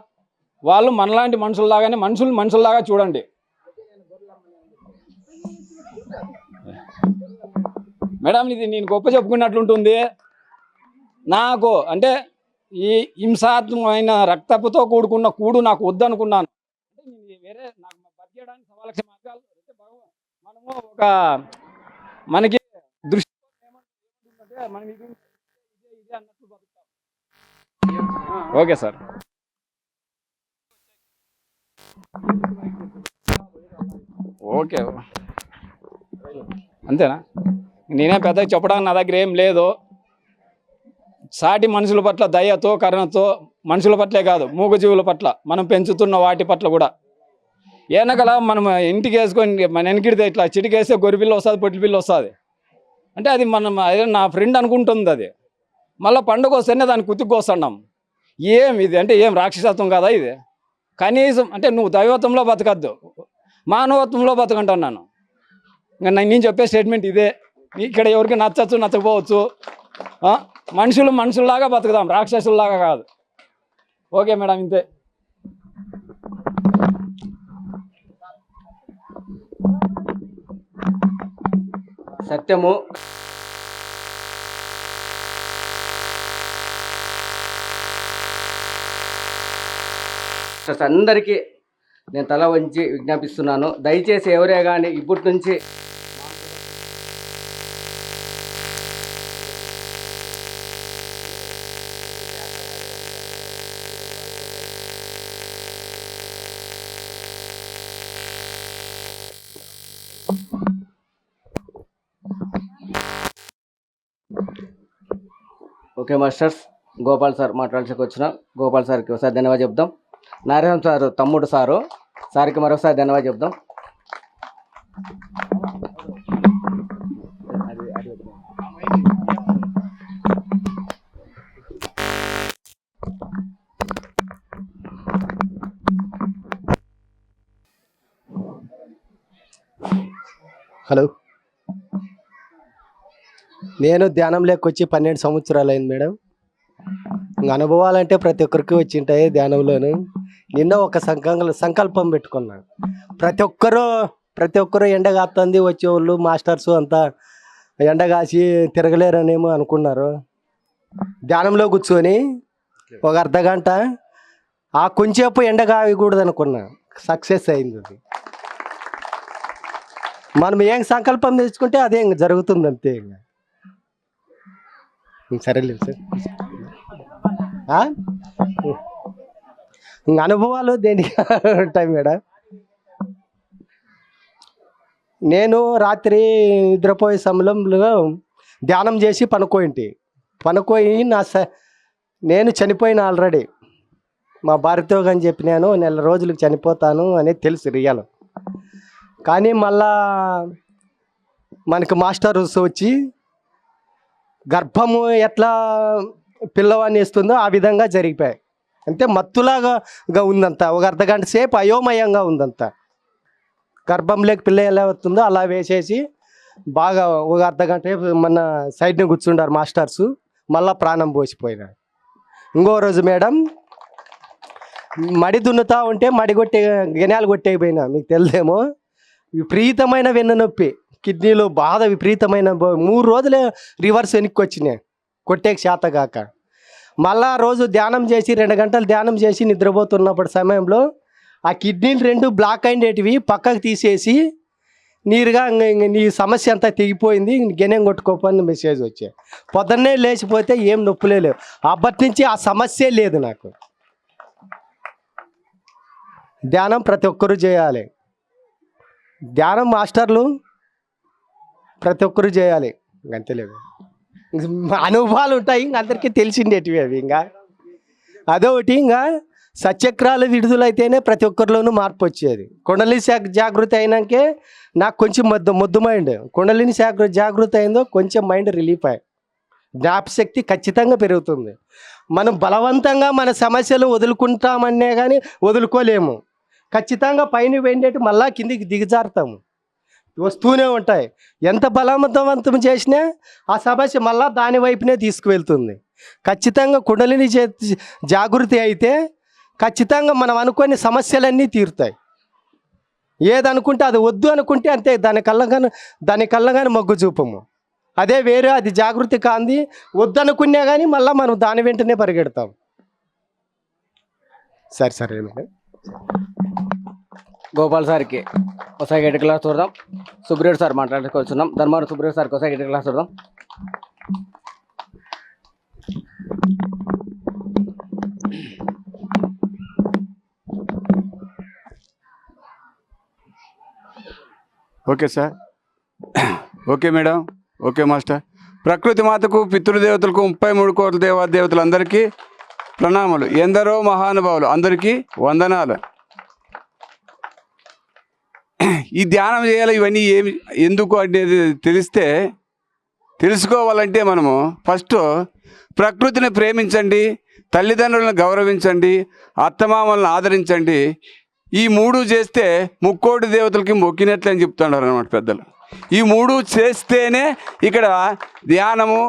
వాళ్ళు మనలాంటి మనుషుల్లాగానే మనుషుల్లాగా చూడండి. మేడం, ఇది నేను గొప్ప చెప్పుకున్నట్లుంటుంది. నాకు అంటే ఈ హింసాత్మకమైన రక్తపుతో కూడుకున్న కూడు నాకు వద్దనుకున్నాను. అంటే వేరే నాకు బతికేయడానికి సవాలక్ష మార్గాలు మనము ఒక మనకి దృష్టి ఏమంటుందంటే మనం ఇది అన్నట్లు బతుకుతాం. Okay sir. ఓకే, అంతేనా? నేనే పెద్దగా చెప్పడానికి నా దగ్గర ఏం లేదు. సాటి మనుషుల పట్ల దయతో కరుణతో, మనుషుల పట్లే కాదు మూగజీవుల పట్ల, మనం పెంచుతున్న వాటి పట్ల కూడా. ఏనకల మనం ఇంటికి వేసుకొని మన వెనకిడితే ఇట్లా చిటికేస్తే గొర్రెపిల్ల వస్తుంది, పొట్టిపిల్ల వస్తుంది అంటే అది అదే నా ఫ్రెండ్ అనుకుంటుంది. అది మళ్ళీ పండుగ వస్తేనే దాన్ని కుతుక్కొస్తున్నాం. ఇది అంటే ఏం రాక్షసత్వం కదా ఇది? కనీసం అంటే నువ్వు దైవత్వంలో బతకద్దు, మానవత్వంలో బతకంటున్నాను. ఇంకా నేను చెప్పే స్టేట్మెంట్ ఇదే. ఇక్కడ ఎవరికి నచ్చచ్చు, నచ్చకపోవచ్చు. మనుషుల్లాగా బతుకుదాం, రాక్షసుల్లాగా కాదు. ఓకే మేడం, ఇంతే. సత్యము అందరికీ నేను తల వంచి విజ్ఞాపిస్తున్నాను. దయచేసి ఎవరే కానీ ఇప్పటి నుంచి ఓకే మాస్టర్స్, గోపాల్ సార్ మాట్లాడాల్సి వచ్చిన గోపాల్ సార్కి ఒకసారి ధన్యవాదాలు చెప్దాం. నారాయణ సారు తమ్ముడు సార్కి మరొకసారి ధన్యవాదాలు చెప్దాం. హలో, నేను ధ్యానంలోకి వచ్చి 12 సంవత్సరాలు అయింది మేడం. అనుభవాలంటే ప్రతి ఒక్కరికి వచ్చి ఉంటాయి ధ్యానంలోను. నిన్న ఒక సంకల్పం పెట్టుకున్నాను. ప్రతి ఒక్కరు ఎండ కాస్తుంది, వచ్చేవాళ్ళు మాస్టర్స్ అంతా ఎండ కాసి తిరగలేరనేమో అనుకున్నారు. ధ్యానంలో కూర్చొని ఒక అర్ధగంట కొంచెంసేపు ఎండ కాయకూడదు అనుకున్నా. సక్సెస్ అయింది అది. మనం ఏం సంకల్పం తెచ్చుకుంటే అదే ఇంక జరుగుతుంది, అంతే. సరేలేదు సార్. అనుభవాలు దేనికి ఉంటాయి మేడం. నేను రాత్రి నిద్రపోయే సమయంలో ధ్యానం చేసి పనుకోయి నేను చనిపోయిన ఆల్రెడీ. మా భార్యతో కానీ చెప్పినాను 1 నెల రోజులకు చనిపోతాను అనేది తెలుసు రియల్. కానీ మళ్ళా మనకు మాస్టర్స్ వచ్చి గర్భము ఎట్లా పిల్లవాడిని ఇస్తుందో ఆ విధంగా జరిగిపోయాయి. అంటే మత్తులాగా ఉందంతా. ఒక అర్ధగంట సేపు అయోమయంగా ఉందంతా. గర్భంలోకి పిల్ల ఎలా వస్తుందో అలా వేసేసి బాగా ఒక అర్ధగంట సేపు మన సైడ్ని కూర్చుండారు మాస్టర్సు. మళ్ళీ ప్రాణం పోసిపోయినారు. ఇంకో రోజు మేడం మడి దున్నుతా ఉంటే మడి కొట్టే గెనాలు కొట్టేయిపోయినా, మీకు తెలిదేమో. విపరీతమైన వెన్నునొప్పి, కిడ్నీలో బాధ విపరీతమైన 3 రోజులే రివర్స్ వెనక్కి వచ్చినాయి కొట్టేకి చేత కాక. మళ్ళా రోజు ధ్యానం చేసి 2 గంటలు ధ్యానం చేసి నిద్రపోతున్నప్పుడు సమయంలో ఆ కిడ్నీలు 2 బ్లాక్ అయినటివి పక్కకు తీసేసి నీరుగా నీ సమస్య అంతా తెగిపోయింది, గెనెం కొట్టుకోపని మెసేజ్ వచ్చాయి. పొద్దున్నే లేచిపోతే ఏం నొప్పులే లేవు. అప్పటి నుంచి ఆ సమస్యే లేదు నాకు. ధ్యానం ప్రతి ఒక్కరూ చేయాలి. ధ్యానం మాస్టర్లు ప్రతి ఒక్కరూ చేయాలి. అంతేలేదు, అనుభవాలు ఉంటాయి, ఇంక అందరికీ తెలిసిండేటివి అవి. ఇంకా అదొకటి. ఇంకా సత్యక్రాలు విడుదలైతేనే ప్రతి ఒక్కరిలోనూ మార్పు వచ్చేది. కుండలిని జాగృతి అయినాకే నాకు కొంచెం మొద్దు మైండ్. కుండలిని జాగృతి అయిందో కొంచెం మైండ్ రిలీఫ్ అయ్యి జ్ఞాపశక్తి ఖచ్చితంగా పెరుగుతుంది. మనం బలవంతంగా మన సమస్యలు వదులుకుంటామనే కానీ వదులుకోలేము. ఖచ్చితంగా పైన వెండేటి మళ్ళా కిందికి దిగజారుతాము, వస్తూనే ఉంటాయి. ఎంత బలవంతం చేసినా ఆ సమస్య మళ్ళా దాని వైపునే తీసుకువెళ్తుంది. ఖచ్చితంగా కుండలిని జాగృతి అయితే ఖచ్చితంగా మనం అనుకునే సమస్యలన్నీ తీరుతాయి. ఏదనుకుంటే అది వద్దు అనుకుంటే అంతే, దాని కళ్ళగానే మొగ్గు చూపము. అదే వేరే అది జాగృతి కాంది వద్దు అనుకున్నా కానీ మళ్ళీ మనం దాని వెంటనే పరిగెడతాం. సరే మేడం. గోపాల్ సార్కి ఒకసారి 8 క్లాస్ చూద్దాం. సుబ్రేడ్ సార్ మాట్లాడుకొచ్చున్నాం. ధర్మవరం సుబ్రేడ్ సార్కి ఒకసారి 8 క్లాస్ చూద్దాం. Okay sir, okay madam, okay master. ప్రకృతి మాతకు, పితృదేవతలకు, 33 కోట్ల దేవతలందరికీ ప్రణామాలు. ఎందరో మహానుభావులు అందరికీ వందనాలు. ఈ ధ్యానం చేయాలి, ఇవన్నీ ఎందుకు అనేది తెలుసుకోవాలంటే మనము ఫస్ట్ ప్రకృతిని ప్రేమించండి, తల్లిదండ్రులను గౌరవించండి, అత్తమామలను ఆదరించండి. ఈ 3 చేస్తే 3 కోటి దేవతలకి మొక్కినట్లే అని చెప్తున్నారు అన్నమాట పెద్దలు. ఈ 3 చేస్తేనే ఇక్కడ ధ్యానము,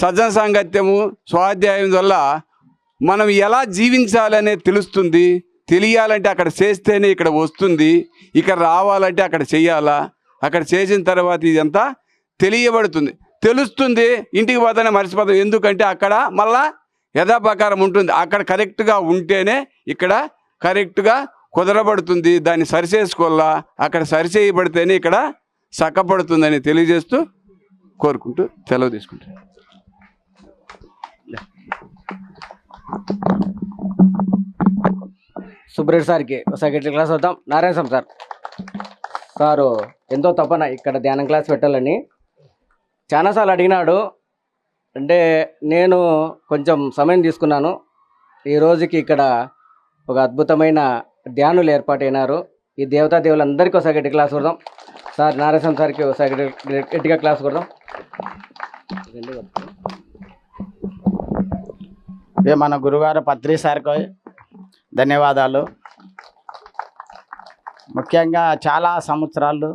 సజ్జన సాంగత్యము, స్వాధ్యాయం వల్ల మనం ఎలా జీవించాలనేది తెలుస్తుంది. తెలియాలంటే అక్కడ చేస్తేనే ఇక్కడ వస్తుంది. ఇక్కడ రావాలంటే అక్కడ చెయ్యాలా. అక్కడ చేసిన తర్వాత ఇదంతా తెలియబడుతుంది, తెలుస్తుంది. ఇంటికి పోతానే మర్చిపోతాం. ఎందుకంటే అక్కడ మళ్ళా యథాప్రకారం ఉంటుంది. అక్కడ కరెక్ట్గా ఉంటేనే ఇక్కడ కరెక్ట్గా కుదరబడుతుంది. దాన్ని సరిచేసుకోవాలా. అక్కడ సరిచేయబడితేనే ఇక్కడ చక్కబడుతుందని తెలియజేస్తూ కోరుకుంటూ సెలవు తీసుకుంటాను. సుబ్రేడ్ సార్కి ఒకసారి 8 క్లాస్ వద్దాం. నారాయణ సార్ సారు ఎంతో తపన ఇక్కడ ధ్యానం క్లాస్ పెట్టాలని చాలాసార్లు అడిగినాడు. అంటే నేను కొంచెం సమయం తీసుకున్నాను. ఈ రోజుకి ఇక్కడ ఒక అద్భుతమైన ధ్యానులు ఏర్పాటైనారు. ఈ దేవతా దేవులందరికీ ఒకసారి 8 క్లాస్ కొడదాం. సార్ నారాయణ సార్కి ఒకసారి 8గా క్లాస్ కొడదాం. మన గురుగారు పత్రి సార్కి ధన్యవాదాలు. ముఖ్యంగా చాలా సంవత్సరాలు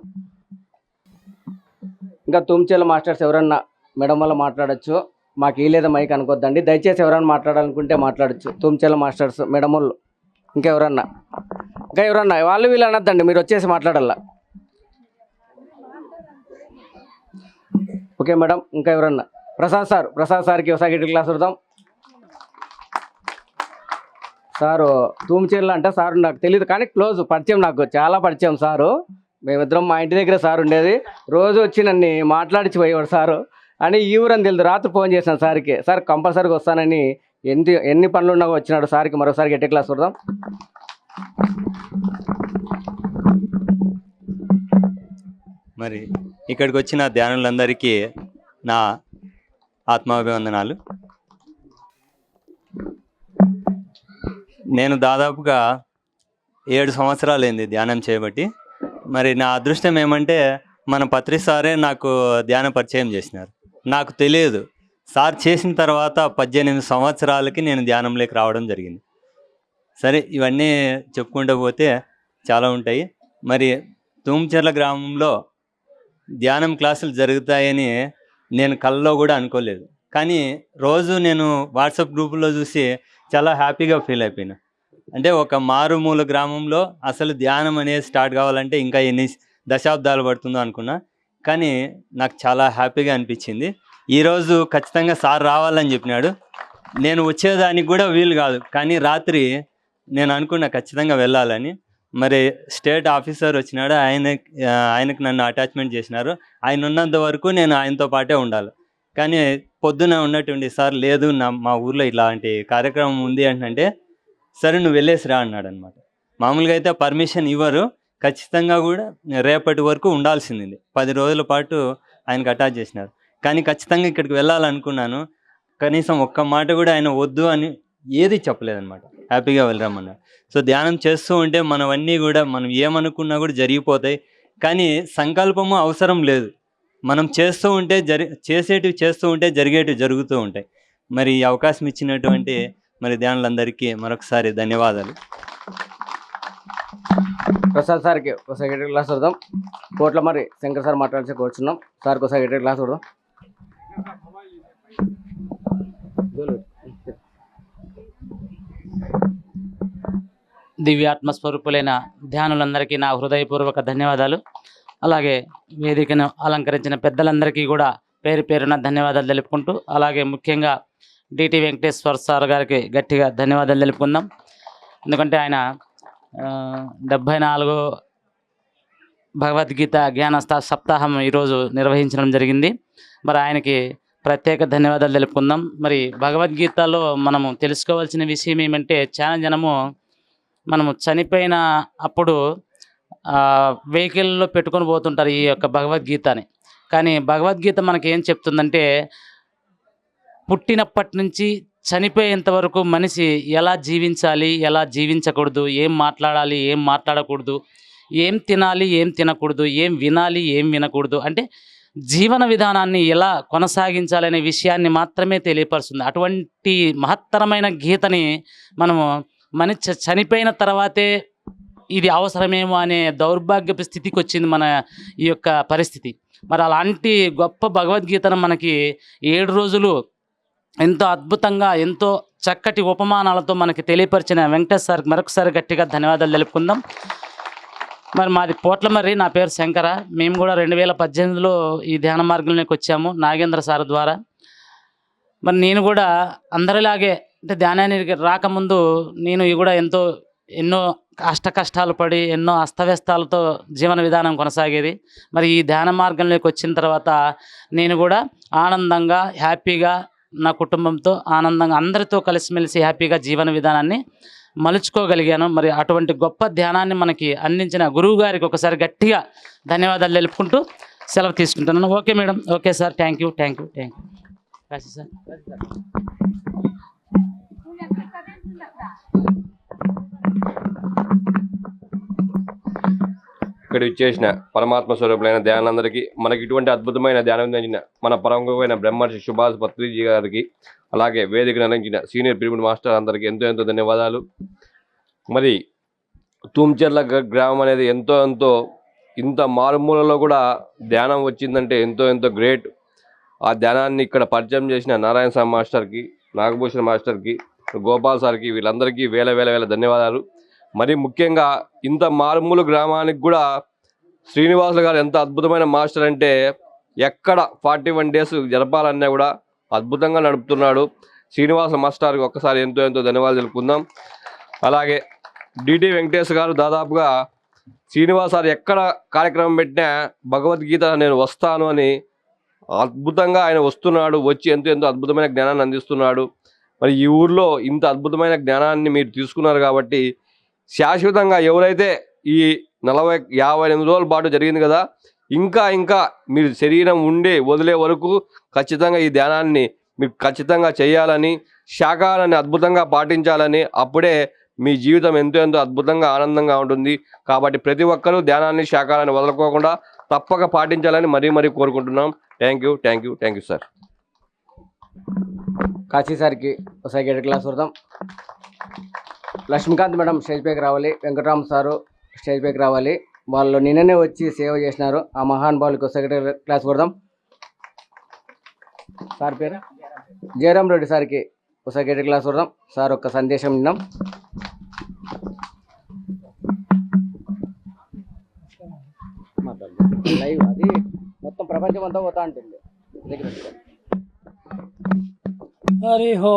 ఇంకా తుమ్చేల మాస్టర్స్ ఎవరన్నా మేడం వల్ల మాట్లాడచ్చు. మాకు ఈ లేదా మైక్ అనుకోద్దండి దయచేసి. ఎవరన్నా మాట్లాడాలనుకుంటే మాట్లాడచ్చు. తుమ్చేల మాస్టర్స్ మేడం వాళ్ళు ఇంకా ఎవరన్నా వాళ్ళు వీళ్ళు అనొద్దండి, మీరు వచ్చేసి మాట్లాడాలా. Okay madam. ఇంకా ఎవరన్నా ప్రసాద్ సార్కి ఒకసారి 8 క్లాస్ వద్దాం. సారు తూమిచేర్ల అంటే సారు నాకు తెలియదు కానీ క్లోజ్ పరిచయం, నాకు చాలా పరిచయం సారు. మేమిద్దరం మా ఇంటి దగ్గర సార్ ఉండేది. రోజు వచ్చి నన్ను మాట్లాడిచి పోయేవాడు సారు అని. ఈ ఊరని తెలియదు. రాత్రి ఫోన్ చేశాను సార్కి, సార్ కంపల్సరీగా వస్తానని. ఎన్ని పనులు ఉన్నా వచ్చినాడు సార్కి. మరోసారి 8 క్లాస్ వద్దాం. మరి ఇక్కడికి వచ్చిన ధ్యానులందరికీ నా ఆత్మాభివందనాలు. నేను దాదాపుగా 7 సంవత్సరాలైంది ధ్యానం చేయబట్టి. మరి నా అదృష్టం ఏమంటే మన పత్రి సారే నాకు ధ్యాన పరిచయం చేసినారు. నాకు తెలియదు. సార్ చేసిన తర్వాత 18 సంవత్సరాలకి నేను ధ్యానంలోకి రావడం జరిగింది. సరే ఇవన్నీ చెప్పుకుంటూ పోతే చాలా ఉంటాయి. మరి తుమ్చెర్ల గ్రామంలో ధ్యానం క్లాసులు జరుగుతాయని నేను కల్లో కూడా అనుకోలేదు. కానీ రోజు నేను వాట్సాప్ గ్రూపులో చూసి చాలా హ్యాపీగా ఫీల్ అయిపోయినా. అంటే ఒక మారుమూల గ్రామంలో అసలు ధ్యానం అనేది స్టార్ట్ కావాలంటే ఇంకా ఎన్ని దశాబ్దాలు పడుతుందో అనుకున్నా. కానీ నాకు చాలా హ్యాపీగా అనిపించింది. ఈరోజు ఖచ్చితంగా సార్ రావాలని చెప్పినాడు. నేను వచ్చేదానికి కూడా వీలు కాదు, కానీ రాత్రి నేను అనుకున్నా ఖచ్చితంగా వెళ్ళాలని. మరి స్టేట్ ఆఫీసర్ వచ్చినాడు, ఆయనకు నన్ను అటాచ్మెంట్ చేసినారు. ఆయన ఉన్నంత వరకు నేను ఆయనతో పాటే ఉండాలి. కానీ పొద్దున ఉన్నట్టుండి సార్ లేదు మా ఊర్లో ఇలాంటి కార్యక్రమం ఉంది అంటే సరే నువ్వు వెళ్ళేసి రా అన్నాడు అనమాట. మామూలుగా అయితే పర్మిషన్ ఇవ్వరు, ఖచ్చితంగా కూడా రేపటి వరకు ఉండాల్సింది. 10 రోజుల పాటు ఆయనకు అటాచ్ చేసినారు. కానీ ఖచ్చితంగా ఇక్కడికి వెళ్ళాలనుకున్నాను. కనీసం ఒక్క మాట కూడా ఆయన వద్దు అని ఏది చెప్పలేదన్నమాట. హ్యాపీగా వెళ్ళరామన్నారు. సో ధ్యానం చేస్తూ ఉంటే మనవన్నీ కూడా మనం ఏమనుకున్నా కూడా జరిగిపోతాయి. కానీ సంకల్పము అవసరం లేదు. మనం చేస్తూ ఉంటే చేసేటివి చేస్తూ ఉంటే జరిగేటివి జరుగుతూ ఉంటాయి. మరి ఈ అవకాశం ఇచ్చినటువంటి మరి ధ్యానులందరికీ మరొకసారి ధన్యవాదాలు. ప్రసాద్ సార్కి ఒక సెక్రటరీ క్లాస్ చూద్దాం. కోట్ల మరి శంకర్ సార్ మాట్లాడితే కూర్చున్నాం. సార్కి ఒక సెక్రటరీ క్లాస్ చూద్దాం. దివ్యాత్మస్వరూపులైన ధ్యానులందరికీ నా హృదయపూర్వక ధన్యవాదాలు. అలాగే వేదికను అలంకరించిన పెద్దలందరికీ కూడా పేరు పేరున ధన్యవాదాలు తెలుపుకుంటూ, అలాగే ముఖ్యంగా డిటి వెంకటేశ్వర సార్ గారికి గట్టిగా ధన్యవాదాలు తెలుపుకుందాం. ఎందుకంటే ఆయన 74 భగవద్గీత జ్ఞాన సప్తాహం ఈరోజు నిర్వహించడం జరిగింది. మరి ఆయనకి ప్రత్యేక ధన్యవాదాలు తెలుపుకుందాం. మరి భగవద్గీతలో మనము తెలుసుకోవాల్సిన విషయం ఏమంటే, చాలా జనము మనము చనిపోయిన అప్పుడు వెహికల్లో పెట్టుకొని పోతుంటారు ఈ యొక్క భగవద్గీతని. కానీ భగవద్గీత మనకి ఏం చెప్తుందంటే, పుట్టినప్పటి నుంచి చనిపోయేంత వరకు మనిషి ఎలా జీవించాలి, ఎలా జీవించకూడదు, ఏం మాట్లాడాలి, ఏం మాట్లాడకూడదు, ఏం తినాలి, ఏం తినకూడదు, ఏం వినాలి, ఏం వినకూడదు, అంటే జీవన విధానాన్ని ఎలా కొనసాగించాలనే విషయాన్ని మాత్రమే తెలియపరుస్తుంది. అటువంటి మహత్తరమైన గీతని మనము మనిషి చనిపోయిన తర్వాతే ఇది అవసరమేమో అనే దౌర్భాగ్యపు స్థితికి వచ్చింది మన ఈ యొక్క పరిస్థితి. మరి అలాంటి గొప్ప భగవద్గీతను మనకి 7 రోజులు ఎంతో అద్భుతంగా, ఎంతో చక్కటి ఉపమానాలతో మనకి తెలియపరిచిన వెంకటేష్ సార్కి మరొకసారి గట్టిగా ధన్యవాదాలు తెలుపుకుందాం. మరి మాది పోట్లమర్రి, నా పేరు శంకర. మేము కూడా 2018లో ఈ ధ్యాన మార్గంలోకి వచ్చాము నాగేంద్ర సార్ ద్వారా. మరి నేను కూడా అందరిలాగే, అంటే ధ్యానానికి రాకముందు నేను కూడా ఎన్నో కష్టాలు పడి ఎన్నో అస్తవ్యస్తాలతో జీవన విధానం కొనసాగేది. మరి ఈ ధ్యాన మార్గంలోకి వచ్చిన తర్వాత నేను కూడా ఆనందంగా, హ్యాపీగా, నా కుటుంబంతో ఆనందంగా అందరితో కలిసిమెలిసి హ్యాపీగా జీవన విధానాన్ని మలుచుకోగలిగాను. మరి అటువంటి గొప్ప ధ్యానాన్ని మనకి అందించిన గురువు గారికి ఒకసారి గట్టిగా ధన్యవాదాలు తెలుపుకుంటూ సెలవు తీసుకుంటున్నాను. Okay madam, okay sir, thank you. Kashi sir. ఇక్కడ ఇచ్చేసిన పరమాత్మ స్వరూపులైన ధ్యానులందరికీ, మనకి ఇటువంటి అద్భుతమైన ధ్యానం అందించిన మన పరమమైన బ్రహ్మర్షి సుభాష్ పత్రిజీ గారికి, అలాగే వేదికను అందించిన సీనియర్ పిరమిడ్ మాస్టర్ అందరికీ ఎంతో ధన్యవాదాలు. మరి తుమ్చెర్ల గ్రామం అనేది ఎంతో ఇంత మారుమూలలో కూడా ధ్యానం వచ్చిందంటే ఎంతో గ్రేట్. ఆ ధ్యానాన్ని ఇక్కడ పరిచయం చేసిన నారాయణ స్వామి మాస్టర్కి, నాగభూషణ్ మాస్టర్కి, గోపాల్ సార్కి, వీళ్ళందరికీ వేల ధన్యవాదాలు. మరి ముఖ్యంగా ఇంత మారుమూల గ్రామానికి కూడా శ్రీనివాసులు గారు ఎంత అద్భుతమైన మాస్టర్ అంటే, ఎక్కడ 41 డేస్ జరపాలన్నా కూడా అద్భుతంగా నడుపుతున్నాడు. శ్రీనివాస మాస్టర్కి ఒక్కసారి ఎంతో ధన్యవాదాలు తెలుపుకుందాం. అలాగే డిటి వెంకటేష్ గారు దాదాపుగా శ్రీనివాస్ సార్ ఎక్కడ కార్యక్రమం పెట్టినా భగవద్గీత నేను వస్తాను అని అద్భుతంగా ఆయన వస్తున్నాడు. వచ్చి ఎంతో అద్భుతమైన జ్ఞానాన్ని అందిస్తున్నాడు. మరి ఈ ఊర్లో ఇంత అద్భుతమైన జ్ఞానాన్ని మీరు తీసుకున్నారు కాబట్టి శాశ్వతంగా ఎవరైతే ఈ 58 రోజుల పాటు జరిగింది కదా, ఇంకా మీరు శరీరం ఉండే వదిలే వరకు ఖచ్చితంగా ఈ ధ్యానాన్ని మీరు ఖచ్చితంగా చేయాలని, శాకాహారాన్ని అద్భుతంగా పాటించాలని, అప్పుడే మీ జీవితం ఎంతో అద్భుతంగా ఆనందంగా ఉంటుంది. కాబట్టి ప్రతి ఒక్కరూ ధ్యానాన్ని, శాకాహారాన్ని వదలుకోకుండా తప్పక పాటించాలని మరీ కోరుకుంటున్నాం. Thank you sir. కాశీ సార్కి ఒక సెక్రటరీ క్లాస్ చూద్దాం. లక్ష్మీకాంత్ మేడం స్టేజ్ పైకి రావాలి, వెంకటరామ్ సారు స్టేజ్ పైకి రావాలి. వాళ్ళు నిన్ననే వచ్చి సేవ చేసినారు. ఆ మహానుభావులకు సెక్రటరీ క్లాస్ కొడదాం. సార్ పేరు జయరామ్ రెడ్డి సార్కి సెక్రటరీ క్లాస్ కొడదాం. సార్ ఒక సందేశం విన్నాం. లైవ్ అది మొత్తం ప్రపంచం అంతా పోతా ఉంటుంది. హరి హో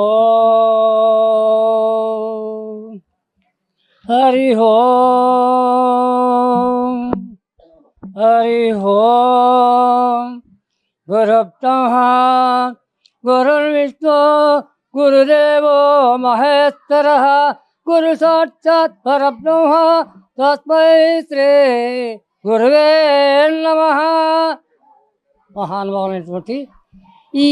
హరి హో హరి హో గురుబ్రహ్మ గురుర్విష్ణు గురుదేవో మహేశ్వరః గురు సాక్షాత్ పరబ్రహ్మ తస్మై శ్రీ గురువే నమః. మహానుభావులైనటువంటి ఈ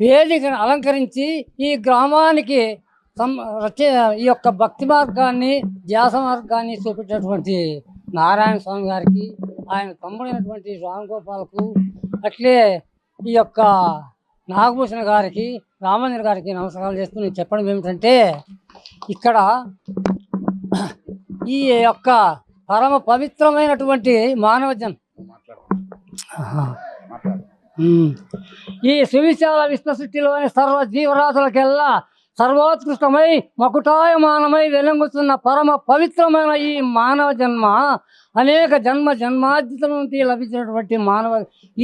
వేదికను అలంకరించి ఈ గ్రామానికి ఈ యొక్క భక్తి మార్గాన్ని, ధ్యాస మార్గాన్ని చూపెట్టినటువంటి నారాయణ స్వామి గారికి, ఆయన తమ్ముడైనటువంటి రామ్ గోపాల్కు, అట్లే ఈ యొక్క నాగభూషణ గారికి, రామంజన్ గారికి నమస్కారాలు చేస్తూ నేను చెప్పడం ఏమిటంటే, ఇక్కడ ఈ యొక్క పరమ పవిత్రమైనటువంటి మానవ జన్మ ఈ సువిశాల విశ్వసృష్టిలోని సర్వ జీవరాశులకెల్లా సర్వోత్కృష్టమై మకుటాయమానమై వెలుగుతున్న పరమ పవిత్రమైన ఈ మానవ జన్మ అనేక జన్మార్జితం నుంచి లభించినటువంటి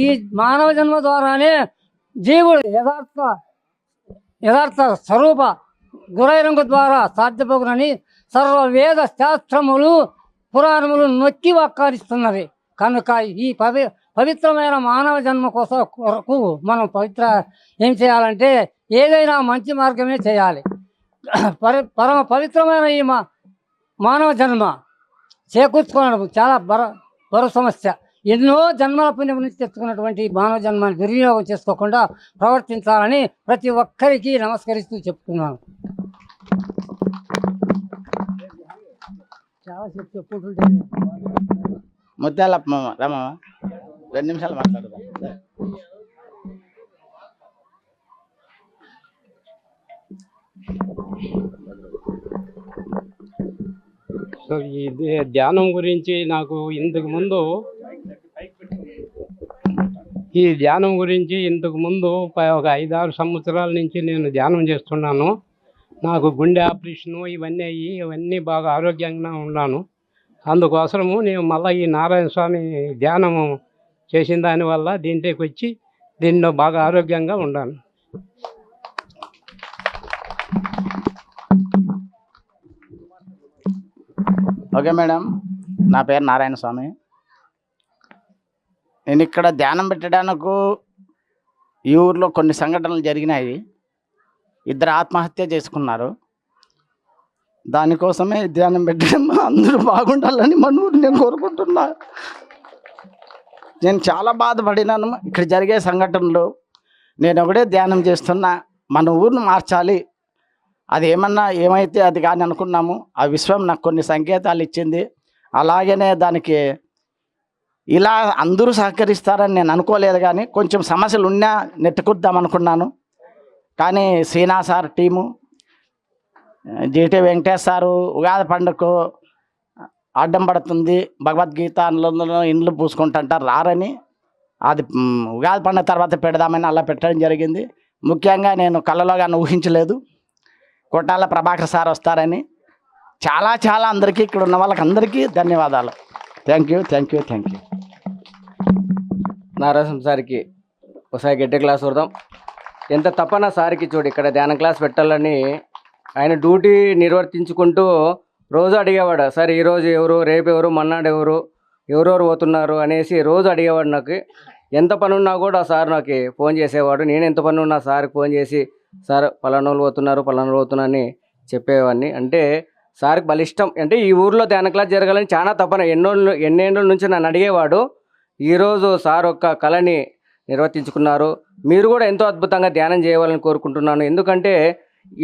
ఈ మానవ జన్మ ద్వారానే జీవుడు యథార్థ స్వరూప గురైరంగు ద్వారా సాధ్యపగునని సర్వ వేద శాస్త్రములు పురాణములు నొక్కి వక్కారిస్తున్నవి. కనుక ఈ పవిత్రమైన మానవ జన్మ కొరకు మనం ఏం చేయాలంటే ఏదైనా మంచి మార్గమే చేయాలి. పరమ పవిత్రమైన ఈ మానవ జన్మ చేకూర్చుకోవడం చాలా బరువు సమస్య. ఎన్నో జన్మల పుణ్యం నుంచి తెచ్చుకున్నటువంటి మానవ జన్మాన్ని దుర్వినియోగం చేసుకోకుండా ప్రవర్తించాలని ప్రతి ఒక్కరికి నమస్కరిస్తూ చెప్తున్నాను. చాలా సేపు చెప్పుకుంటుంటే ముత్యాల రమ 2 నిమిషాలు మాట్లాడదాం. సో ఈ ధ్యానం గురించి నాకు ఇంతకు ముందు ఒక 5-6 సంవత్సరాల నుంచి నేను ధ్యానం చేస్తున్నాను. నాకు గుండె ఆపరేషను ఇవన్నీ బాగా ఆరోగ్యంగా ఉన్నాను. అందుకోసము నేను మళ్ళీ ఈ నారాయణ స్వామి ధ్యానము చేసిన దానివల్ల దీంట్లోకి వచ్చి దీనిలో బాగా ఆరోగ్యంగా ఉన్నాను. ఓకే మేడం, నా పేరు నారాయణ స్వామి. నేను ఇక్కడ ధ్యానం పెట్టడానికి ఈ ఊర్లో కొన్ని సంఘటనలు జరిగినాయి. 2 ఆత్మహత్య చేసుకున్నారు. దానికోసమే ధ్యానం పెట్టడం అందరూ బాగుండాలని మన ఊరు నేను కోరుకుంటున్నా. నేను చాలా బాధపడినాను ఇక్కడ జరిగే సంఘటనలు. నేను ఒకటే ధ్యానం చేస్తున్నా, మన ఊరిని మార్చాలి. అది ఏమైతే అది కానీ అనుకున్నాము. ఆ విశ్వం నాకు కొన్ని సంకేతాలు ఇచ్చింది. అలాగనే దానికి ఇలా అందరూ సహకరిస్తారని నేను అనుకోలేదు. కానీ కొంచెం సమస్యలు ఉన్నా నెట్టుకుద్దాం అనుకున్నాను. కానీ శ్రీనా sir team, GT Venkatesh sir Ugadi పండుగకు అడ్డం పడుతుంది, భగవద్గీత అందులో ఇండ్లు పూసుకుంటుంటారు రారని, అది ఉగాది పండుగ తర్వాత పెడదామని అలా పెట్టడం జరిగింది. ముఖ్యంగా నేను కళ్ళలో కానీ ఊహించలేదు కొట్టాల ప్రభాకర్ సార్ వస్తారని. చాలా అందరికీ ఇక్కడ ఉన్న వాళ్ళకి అందరికీ ధన్యవాదాలు. Thank you. నారాయణ సార్కి ఒకసారి గట్టి క్లాస్ కొడదాం. ఎంత తప్పన సార్కి చూడు, ఇక్కడ ధ్యాన క్లాస్ పెట్టాలని ఆయన డ్యూటీ నిర్వర్తించుకుంటూ రోజు అడిగేవాడు. సార్ ఈరోజు ఎవరు, రేపు ఎవరు, మన్నాడు ఎవరెవరు పోతున్నారు అనేసి రోజు అడిగేవాడు. నాకు ఎంత పని ఉన్నా కూడా సార్ నాకు ఫోన్ చేసేవాడు. నేను ఎంత పని ఉన్నా సార్కి ఫోన్ చేసి, సార్ పలానోళ్ళు పోతున్నారు అని చెప్పేవాడిని. అంటే సార్కి బలిష్టం. అంటే ఈ ఊర్లో ధ్యాన క్లాస్ జరగాలని చాలా తప్పన ఎన్నేళ్ళ నుంచి నన్ను అడిగేవాడు. ఈరోజు సార్ ఒక్క కళని నిర్వర్తించుకున్నారు. మీరు కూడా ఎంతో అద్భుతంగా ధ్యానం చేయవాలని కోరుకుంటున్నాను. ఎందుకంటే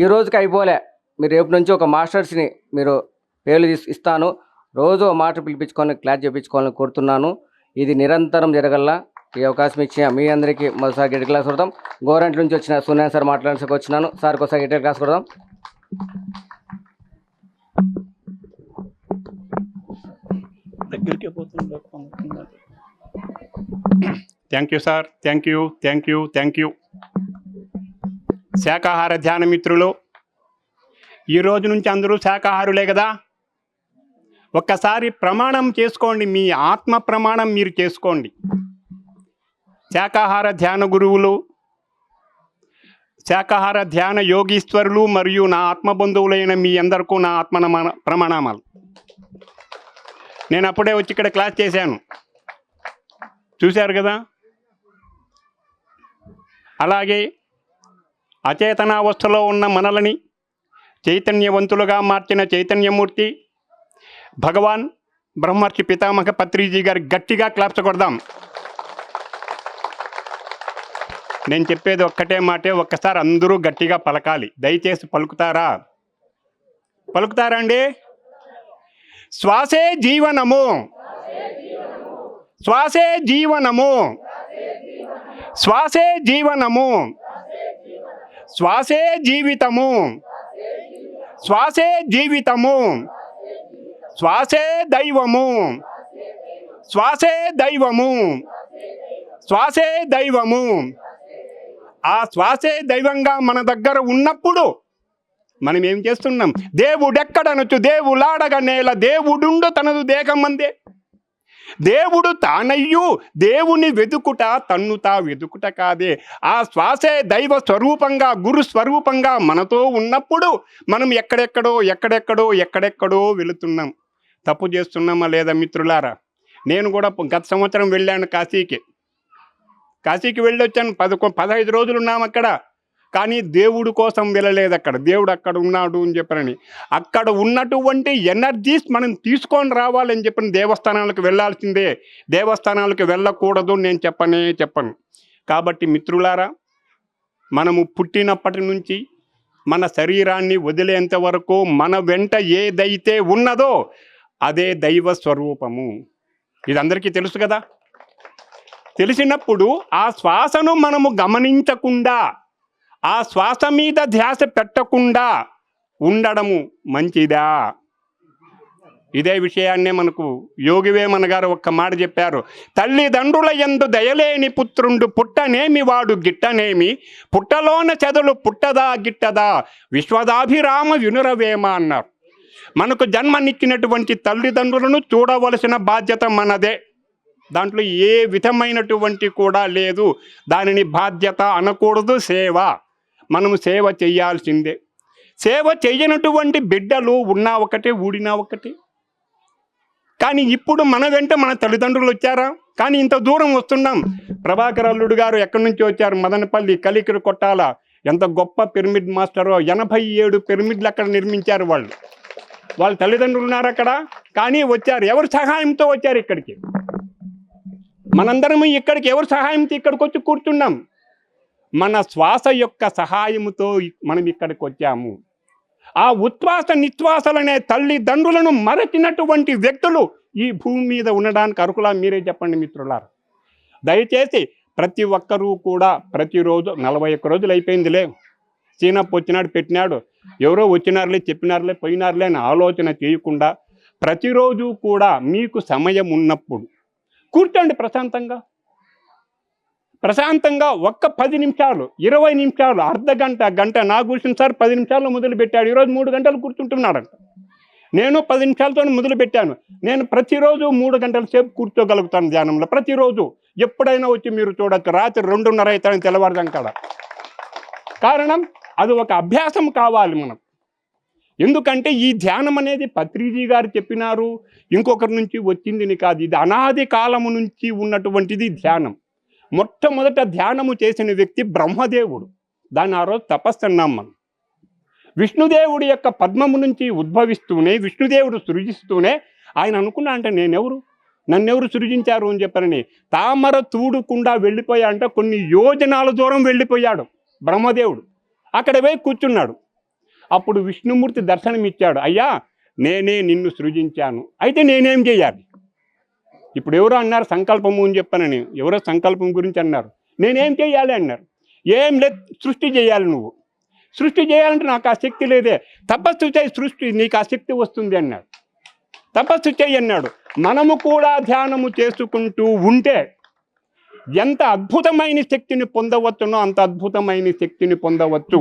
ఈ రోజుకి అయిపోలే, మీరు రేపు నుంచి ఒక మాస్టర్స్ని మీరు పేర్లు ఇస్తాను. రోజు మాస్టర్ పిలిపించుకొని క్లాస్ చేయించుకోవాలని కోరుతున్నాను. ఇది నిరంతరం జరగల్లా. ఈ అవకాశం ఇచ్చిన మీ అందరికీ మొదటిసారి గట్టి క్లాస్ కొడదాం. గవర్నమెంట్ నుంచి వచ్చిన సునీల్ సార్ మాట్లాడడానికి వచ్చినాను. సార్కి ఒకసారి గట్టి క్లాస్ కొడదాం. దగ్గరికే పోతుంది. Thank you sir, thank you, thank you, thank you. శాకాహార ధ్యాన మిత్రులు, ఈ రోజు నుంచి అందరూ శాకాహారులే కదా. ఒక్కసారి ప్రమాణం చేసుకోండి, మీ ఆత్మ ప్రమాణం మీరు చేసుకోండి. శాకాహార ధ్యాన గురువులు, శాకాహార ధ్యాన యోగీశ్వరులు మరియు నా ఆత్మబంధువులైన మీ అందరికీ నా ఆత్మ ప్రమాణాలు. నేను అప్పుడే వచ్చి ఇక్కడ క్లాస్ చేశాను, చూశారు కదా. అలాగే అచేతనావస్థలో ఉన్న మనలని చైతన్యవంతులుగా మార్చిన చైతన్యమూర్తి భగవాన్ బ్రహ్మర్షి పితామహ పత్రిజీ గారి గట్టిగా క్లాప్స్ కొడదాం. నేను చెప్పేది ఒక్కటే మాటే, ఒక్కసారి అందరూ గట్టిగా పలకాలి. దయచేసి పలుకుతారా? పలుకుతారా అండి? శ్వాసే జీవనము, శ్వాసే జీవనము, శ్వాసే జీవనము, శ్వాసే జీవితము, శ్వాసే జీవితము, శ్వాసే దైవము, శ్వాసే దైవము, శ్వాసే దైవము. ఆ శ్వాసే దైవంగా మన దగ్గర ఉన్నప్పుడు మనం ఏం చేస్తున్నాం? దేవుడెక్కడనొచ్చు దేవులాడగ నేల, దేవుడుండు తనదు దేహమందే. దేవుడు తానయ్యు దేవుని వెదుకుట తన్ను తా వెదుకుట కాదే. ఆ శ్వాసే దైవ స్వరూపంగా గురు స్వరూపంగా మనతో ఉన్నప్పుడు మనం ఎక్కడెక్కడో వెళుతున్నాం. తప్పు చేస్తున్నామా లేదా మిత్రులారా? నేను కూడా గత సంవత్సరం వెళ్ళాను కాశీకి వెళ్ళొచ్చాను. 15 రోజులు ఉన్నాము అక్కడ. కానీ దేవుడు కోసం వెళ్ళలేదు అక్కడ. దేవుడు అక్కడ ఉన్నాడు అని చెప్పని, అక్కడ ఉన్నటువంటి ఎనర్జీస్ మనం తీసుకొని రావాలని చెప్పని దేవస్థానాలకు వెళ్ళాల్సిందే. దేవస్థానాలకు వెళ్ళకూడదు నేను చెప్పను. కాబట్టి మిత్రులారా, మనము పుట్టినప్పటి నుంచి మన శరీరాన్ని వదిలేంత వరకు మన వెంట ఏదైతే ఉన్నదో అదే దైవ స్వరూపము. ఇది అందరికీ తెలుసు కదా. తెలిసినప్పుడు ఆ శ్వాసను మనము గమనించకుండా, ఆ శ్వాస మీద ధ్యాస పెట్టకుండా ఉండడము మంచిదా? ఇదే విషయాన్నే మనకు యోగివేమన గారు ఒక్క మాట చెప్పారు. తల్లిదండ్రుల యందు దయలేని పుత్రుండు పుట్టనేమి వాడు గిట్టనేమి, పుట్టలోన చెదలు పుట్టదా గిట్టదా, విశ్వదాభిరామ వినురవేమ అన్నారు. మనకు జన్మనిచ్చినటువంటి తల్లిదండ్రులను చూడవలసిన బాధ్యత మనదే. దాంట్లో ఏ విధమైనటువంటి కూడా లేదు. దానిని బాధ్యత అనకూడదు, సేవ. మనము సేవ చేయాల్సిందే. సేవ చేయనటువంటి బిడ్డలు ఉన్నా ఒకటే, ఊడినా ఒకటి. కానీ ఇప్పుడు మన వెంట మన తల్లిదండ్రులు వచ్చారా? కానీ ఇంత దూరం వస్తున్నాం. ప్రభాకర్ అల్లుడు గారు ఎక్కడి నుంచి వచ్చారు? మదనపల్లి కలికిరి కొట్టాల. ఎంత గొప్ప పిరమిడ్ మాస్టరో. 87 పిరమిడ్లు అక్కడ నిర్మించారు వాళ్ళ తల్లిదండ్రులు ఉన్నారు అక్కడ. కానీ వచ్చారు. ఎవరి సహాయంతో వచ్చారు ఇక్కడికి? మనందరము ఇక్కడికి ఎవరి సహాయంతో ఇక్కడికి వచ్చి కూర్చున్నాం? మన శ్వాస యొక్క సహాయముతో మనం ఇక్కడికి వచ్చాము. ఆ ఉచ్ఛ్వాస నిశ్వాసలనే తల్లిదండ్రులను మరచినటువంటి వ్యక్తులు ఈ భూమి మీద ఉండడానికి అర్హులా? మీరే చెప్పండి మిత్రులారా. దయచేసి ప్రతి ఒక్కరూ కూడా ప్రతిరోజు 41 రోజులు అయిపోయిందిలే, సీనప్ వచ్చినాడు పెట్టినాడు, ఎవరో వచ్చినారులే చెప్పినారులే పోయినారులే అని ఆలోచన చేయకుండా ప్రతిరోజు కూడా మీకు సమయం ఉన్నప్పుడు కూర్చోండి ప్రశాంతంగా ఒక్క 10 నిమిషాలు, 20 నిమిషాలు, అర్ధ గంట. నా కూర్చుని సార్ 10 నిమిషాల్లో మొదలు పెట్టాడు. ఈరోజు 3 గంటలు కూర్చుంటున్నాడంట. నేను 10 నిమిషాలతో మొదలు పెట్టాను. నేను ప్రతిరోజు 3 గంటల సేపు కూర్చోగలుగుతాను ధ్యానంలో. ప్రతిరోజు ఎప్పుడైనా వచ్చి మీరు చూడొచ్చు. రాత్రి 2:30 అవుతాను తెల్లవారుదాం కాడ. కారణం అది ఒక అభ్యాసం కావాలి మనం. ఎందుకంటే ఈ ధ్యానం అనేది పత్రిజీ గారు చెప్పినారు, ఇంకొకరి నుంచి వచ్చింది కాదు. ఇది అనాది కాలము నుంచి ఉన్నటువంటిది ధ్యానం. మొట్టమొదట ధ్యానము చేసిన వ్యక్తి బ్రహ్మదేవుడు. దాన్ని ఆ రోజు తపస్సు అన్నాం మనం. విష్ణుదేవుడి యొక్క పద్మము నుంచి ఉద్భవిస్తూనే, విష్ణుదేవుడు సృజిస్తూనే ఆయన అనుకున్నా అంటే నన్నెవరు సృజించారు అని చెప్పని తామర తూడుకుండా వెళ్ళిపోయా అంటే కొన్ని యోజనాల దూరం వెళ్ళిపోయాడు బ్రహ్మదేవుడు. అక్కడ పోయి కూర్చున్నాడు. అప్పుడు విష్ణుమూర్తి దర్శనమిచ్చాడు. అయ్యా, నేనే నిన్ను సృజించాను, అయితే నేనేం చేయాలి? ఇప్పుడు ఎవరో అన్నారు సంకల్పము అని చెప్పానని, ఎవరో సంకల్పం గురించి అన్నారు. నేనేం చేయాలి అన్నారు. ఏం లేదు, సృష్టి చేయాలి. నువ్వు సృష్టి చేయాలంటే నాకు ఆ శక్తి లేదే. తపస్సు చేయి, సృష్టి నీకు ఆ శక్తి వస్తుంది అన్నాడు. తపస్సు చేయన్నాడు. మనము కూడా ధ్యానము చేసుకుంటూ ఉంటే ఎంత అద్భుతమైన శక్తిని పొందవచ్చునో అంత అద్భుతమైన శక్తిని పొందవచ్చు.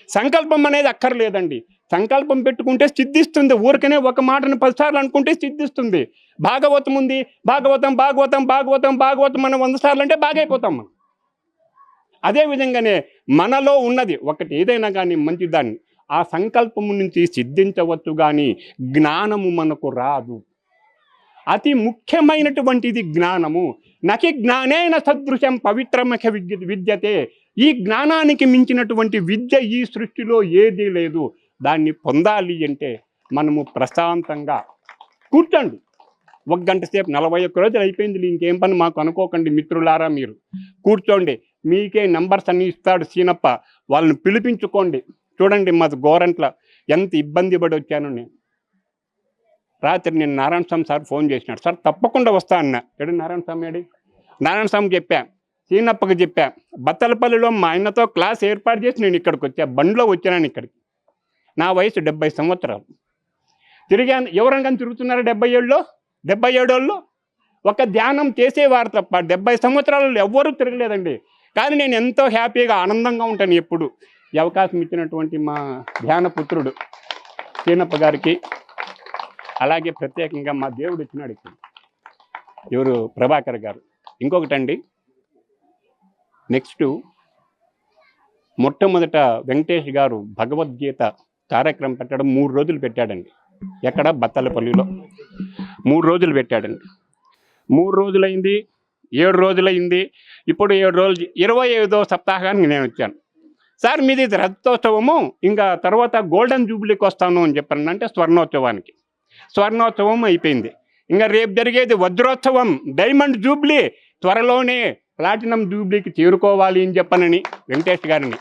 సంకల్పం అనేది అక్కర్లేదండి. సంకల్పం పెట్టుకుంటే సిద్ధిస్తుంది. ఊరికనే ఒక మాటను 10 సార్లు అనుకుంటే సిద్ధిస్తుంది. భాగవతం ఉంది, భాగవతం భాగవతం భాగవతం భాగవతం మనం 100 సార్లు అంటే బాగైపోతాం మనం. అదేవిధంగానే మనలో ఉన్నది ఒకటి ఏదైనా కానీ మంచిదాన్ని ఆ సంకల్పము నుంచి సిద్ధించవచ్చు, కానీ జ్ఞానము మనకు రాదు. అతి ముఖ్యమైనటువంటిది జ్ఞానము. నకి జ్ఞానేన సదృశం పవిత్రమఖ విద్యతే. ఈ జ్ఞానానికి మించినటువంటి విద్య ఈ సృష్టిలో ఏదీ లేదు. దాన్ని పొందాలి అంటే మనము ప్రశాంతంగా కూర్చోండి. 1 గంట సేపు 41 రోజులు అయిపోయింది, ఇంకేం పని మాకు అనుకోకండి మిత్రులారా. మీరు కూర్చోండి, మీకే నంబర్స్ అన్ని ఇస్తాడు సీనప్ప, వాళ్ళని పిలిపించుకోండి. చూడండి మాది గోరంట్ల ఎంత ఇబ్బంది పడి వచ్చాను నేను. రాత్రి నేను నారాయణ స్వామి సార్ ఫోన్ చేసినాడు, సార్ తప్పకుండా వస్తా అన్న. ఎడు నారాయణ స్వామి ఏడి? నారాయణ స్వామికి చెప్పా, సీనప్పకి చెప్పా, బత్తలపల్లిలో మా ఆయనతో క్లాస్ ఏర్పాటు చేసి నేను ఇక్కడికి వచ్చా. బండిలో వచ్చాను ఇక్కడికి. నా వయసు 70 సంవత్సరాలు. తిరిగాను. ఎవరైనా తిరుగుతున్నారు 77 వాళ్ళు? ఒక ధ్యానం చేసేవారు తప్ప 70 సంవత్సరాలలో ఎవ్వరూ తిరగలేదండి. కానీ నేను ఎంతో హ్యాపీగా ఆనందంగా ఉంటాను ఎప్పుడు. ఈ అవకాశం ఇచ్చినటువంటి మా ధ్యాన పుత్రుడు సీనప్ప గారికి, అలాగే ప్రత్యేకంగా మా దేవుడు ఇచ్చినాడు ఇక్కడ ఎవరు ప్రభాకర్ గారు. ఇంకొకటండి, నెక్స్ట్ మొట్టమొదట వెంకటేష్ గారు భగవద్గీత కార్యక్రమం పెట్టడం 3 రోజులు పెట్టాడండి. ఎక్కడ? బత్తలపల్లిలో 3 రోజులు పెట్టాడండి. 3 రోజులైంది, 7 రోజులైంది, ఇప్పుడు 7 రోజులు 25వ సప్తాహానికి నేను వచ్చాను. సార్ మీది రథోత్సవము, ఇంకా తర్వాత గోల్డెన్ జూబ్లీకి వస్తాను అని చెప్పాను. అంటే స్వర్ణోత్సవానికి. స్వర్ణోత్సవం అయిపోయింది. ఇంకా రేపు జరిగేది వజ్రోత్సవం, డైమండ్ జూబ్లీ, త్వరలోనే ప్లాటినం జూబ్లీకి చేరుకోవాలి అని చెప్పనని వెంకటేష్ గారిని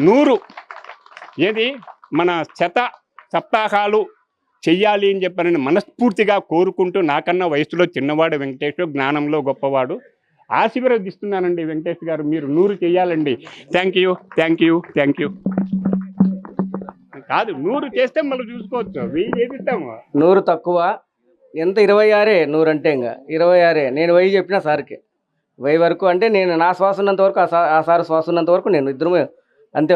100 ఏది మన సప్తాహాలు చెయ్యాలి అని చెప్పనని మనస్ఫూర్తిగా కోరుకుంటూ, నాకన్నా వయసులో చిన్నవాడు వెంకటేష్, జ్ఞానంలో గొప్పవాడు, ఆశీర్వదిస్తున్నానండి వెంకటేష్ గారు. మీరు 100 చెయ్యాలండి. Thank you. కాదు 100 చేస్తే మళ్ళీ చూసుకోవచ్చు, 1000 చేపిస్తాము. 100 తక్కువ, ఎంత 26 100 అంటే ఇంకా 26. నేను 1000 చెప్పిన సార్కి 1000 వరకు. అంటే నేను నా శ్వాస ఉన్నంత వరకు, ఆ సార్ శ్వాస ఉన్నంత వరకు నేను ఇద్దరు అంతే.